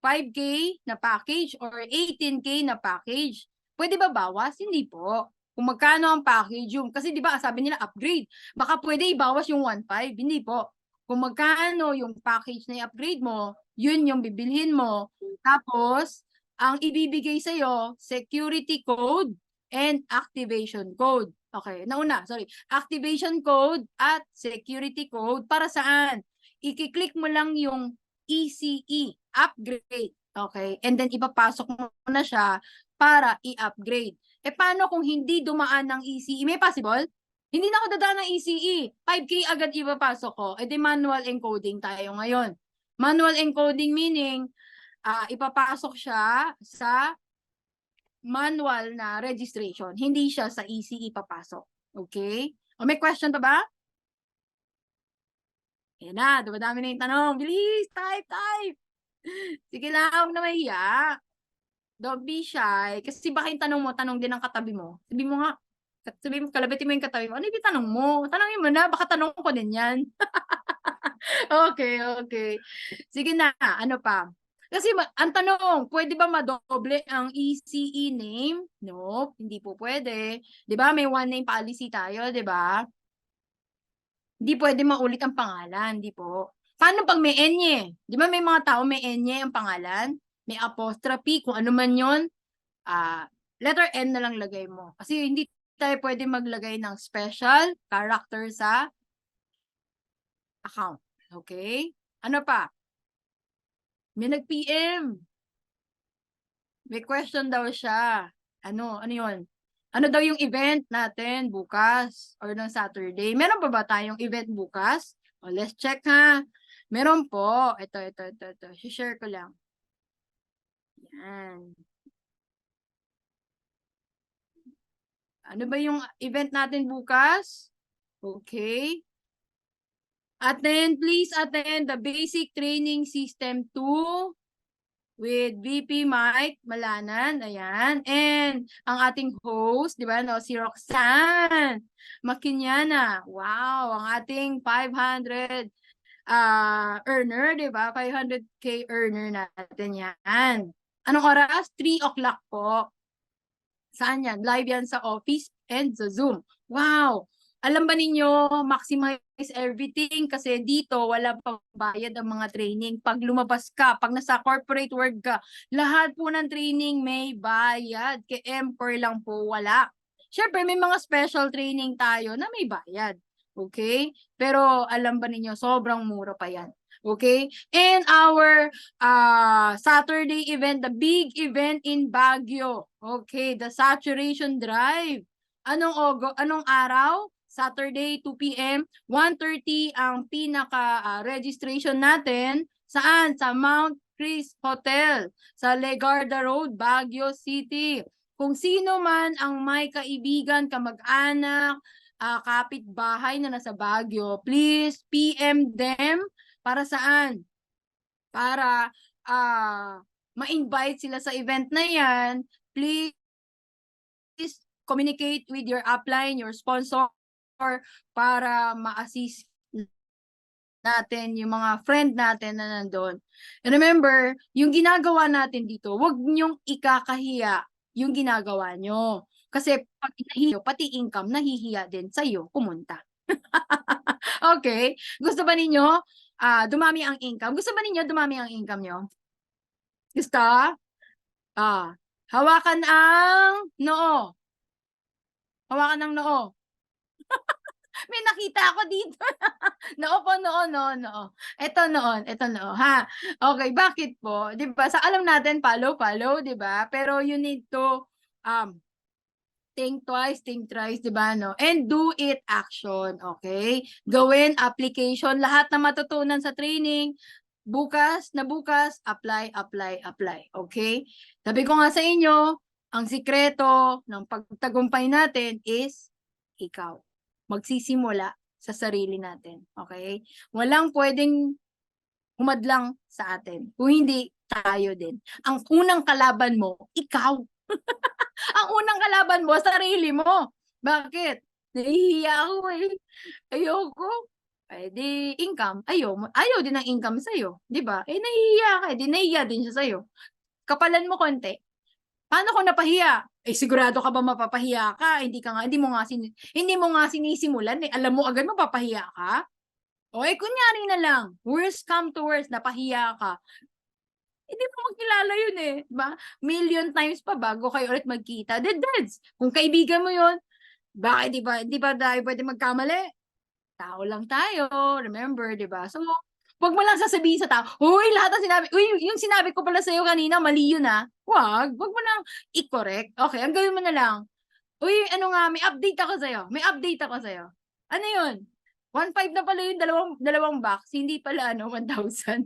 5K na package or 18K na package. Pwede ba bawas? Hindi po. Kung magkano ang package yung, kasi di ba sabi nila upgrade, baka pwede ibawas yung 1.5. Hindi po. Kung magkano yung package na i-upgrade mo, yun yung bibilhin mo. Tapos, ang ibibigay sa'yo, security code and activation code. Okay, nauna, sorry. Activation code at security code para saan? I-click mo lang yung ECE, upgrade. Okay, and then ipapasok mo na siya para i-upgrade. Eh paano kung hindi dumaan ng ECE? May possible? Hindi na ako dadaan ng ECE. 5K agad ipapasok ko. Eh di manual encoding tayo ngayon. Manual encoding meaning, ipapasok siya sa manual na registration. Hindi siya sa ECE papasok. Okay? O may question pa ba? Ayan na, dumadami na yung tanong. Bilis, type. Sige lang, huwag na mahiya. Don't be shy. Kasi baka yung tanong mo, tanong din ng katabi mo. Sabi mo nga, sabi mo, kalabitin mo yung katabi mo. Ano yung tanong mo? Tanongin mo na, baka tanong ko din yan. Okay. Sige na, ano pa? Kasi ang tanong, pwede ba madoble ang ECE name? No, hindi po pwede. 'Di ba? May one name policy tayo, 'di ba? Hindi pwede maulit ang pangalan, di po. Paano pag may enye? Di ba may mga tao may enye ang pangalan? May apostrophe, kung ano man yun, letter N na lang lagay mo. Kasi hindi tayo pwede maglagay ng special character sa account. Okay? Ano pa? May nag-PM. May question daw siya. Ano yun? Ano daw yung event natin bukas or ng Saturday? Meron pa ba tayong event bukas? O, let's check ha. Meron po. Ito. Share ko lang. Yan. Ano ba yung event natin bukas? Okay. Please attend the basic training system 2 with VP Mike Malanan, ayan. And ang ating host, di ba, no, si Roxanne Makinyana. Wow, ang ating 500 earner, di ba? 500K earner natin yan. Anong oras? 3 o'clock po. Saan yan? Live yan sa office and sa Zoom. Wow! Alam ba ninyo, maximize everything kasi dito wala pang bayad ang mga training. Pag lumabas ka, pag nasa corporate world ka, lahat po ng training may bayad. Kay MCOR lang po wala. Siyempre, may mga special training tayo na may bayad. Okay? Pero alam ba ninyo, sobrang mura pa yan. Okay? And our Saturday event, the big event in Baguio. Okay, the saturation drive. Anong araw? Saturday, 2 p.m. 1:30 ang pinaka-registration natin. Saan? Sa Mount Chris Hotel, sa Legarda Road, Baguio City. Kung sino man ang may kaibigan, kamag-anak, kapitbahay na nasa Baguio, please PM them para saan? Para ma-invite sila sa event na yan. Please communicate with your upline, your sponsor, para ma-assist natin yung mga friend natin na nandun. And remember, yung ginagawa natin dito, wag niyong ikakahiya yung ginagawa nyo. Kasi pag nahihiya, pati income, nahihiya din sa'yo pumunta. Okay? Gusto ba ninyo dumami ang income? Gusto ba ninyo dumami ang income nyo? Gusto? Hawakan ang noo. Hawakan ang noo. May nakita ako dito. Noo po, noo. Ito noo, ha? Okay, bakit po? 'Di ba? Sa alam natin, follow, 'di ba? Pero you need to think twice, think thrice, 'di ba, no? And do it action, okay? Gawin application, lahat na matutunan sa training, bukas, apply, okay? Sabi ko nga sa inyo, ang sikreto ng pagtagumpay natin is ikaw. Magsisimula sa sarili natin, okay? Walang pwedeng humadlang sa atin. Kung hindi, tayo din. Ang unang kalaban mo, ikaw. Ang unang kalaban mo, sarili mo. Bakit? Nahihiya ako eh. Ayoko. Eh di income. Ayaw din ng income sa'yo. Di ba? Eh nahihiya ka. Di nahihiya din siya sa'yo. Kapalan mo konti. Paano kung napahiya? Eh sigurado ka ba mapapahiya ka? Hindi mo nga sinisimulan eh. Alam mo agad mapapahiya ka? O eh kunyari na lang. Worst come to worst, napahiya ka. Hindi mo magkilala yun eh. Ba? Million times pa bago kayo ulit magkita. Deads. Kung kaibigan mo yun, Bakit di ba tayo pwede magkamali? Tao lang tayo, remember, di ba? So, wag mo lang sasabihin sa tao, uy, lahat ng sinabi, uy, yung sinabi ko pala sa'yo kanina, mali yun ah. Wag mo lang i-correct. Okay, ang gawin mo na lang, uy, ano nga, may update ako sa'yo. May update ako sa'yo. Ano yun? 1.5 na pala yung dalawang box, hindi pala 1,000.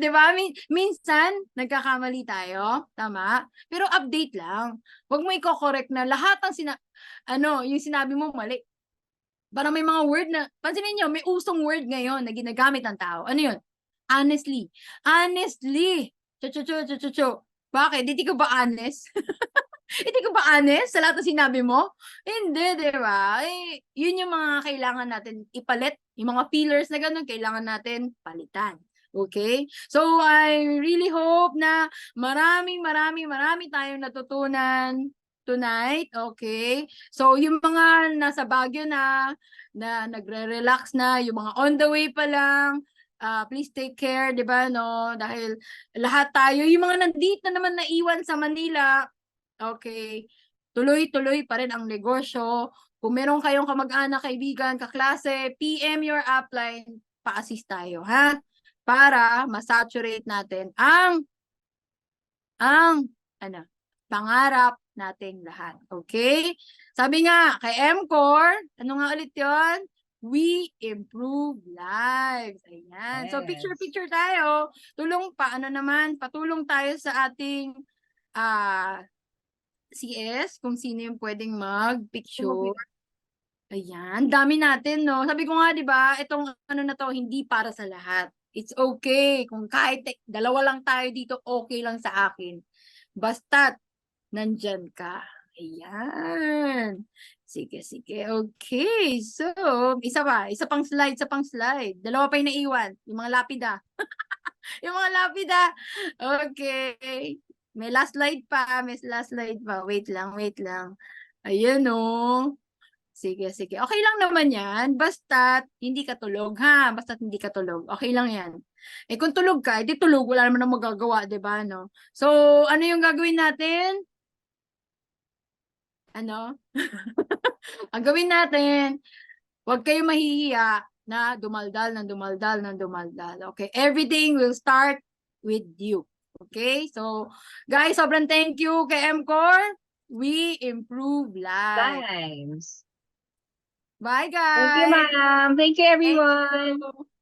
'Di ba? Minsan, nagkakamali tayo, tama? Pero update lang. Huwag mo i-correct na lahat ng yung sinabi mo mali. Parang may mga word na, pansinin niyo, may usong word ngayon na ginagamit ng tao. Ano yun? Honestly. Honestly. Cho. Bakit? Hindi ka ba honest? Hindi ka ba honest sa lahat ng sinabi mo? Hindi, di ba? Yun yung mga kailangan natin ipalit. Yung mga pillars na ganun, kailangan natin palitan. Okay? So, I really hope na marami tayong natutunan tonight. Okay? So, yung mga nasa Baguio na nagre-relax na, yung mga on the way pa lang, please take care, di ba, no? Dahil lahat tayo, yung mga nandito naman naiwan sa Manila, okay, tuloy-tuloy pa rin ang negosyo. Kung meron kayong kamag-anak, kaibigan, kaklase, PM your upline, pa-assist tayo, ha? Para ma-saturate natin ang pangarap nating lahat. Okay? Sabi nga, kay MCOR, ano nga ulit yon? We improve lives. Ayan. So, Yes. picture-picture tayo. Patulong tayo sa ating CS, kung sino yung pwedeng mag-picture. Ayan, dami natin, no? Sabi ko nga, di ba, itong na to, hindi para sa lahat. It's okay. Kung kahit dalawa lang tayo dito, okay lang sa akin. Basta't nandyan ka. Ayan. Sige. Okay. So, isa pang slide. Dalawa pa yung naiwan. Yung mga lapida. Yung mga lapida. Okay. May last slide pa. Wait lang. Ayan, oh. Sige. Okay lang naman yan. Basta't hindi ka tulog, ha? Basta't hindi ka tulog. Okay lang yan. Kung tulog ka, edi tulog. Wala naman ang magagawa, di ba, no? So, ano yung gagawin natin? Ang gawin natin, huwag kayo mahihiya na dumaldal. Okay? Everything will start with you. Okay? So, guys, sobrang thank you kay MCOR. We improve lives. Lives. Bye, Thank you, guys. ma'am. Thank you, Thank everyone. you.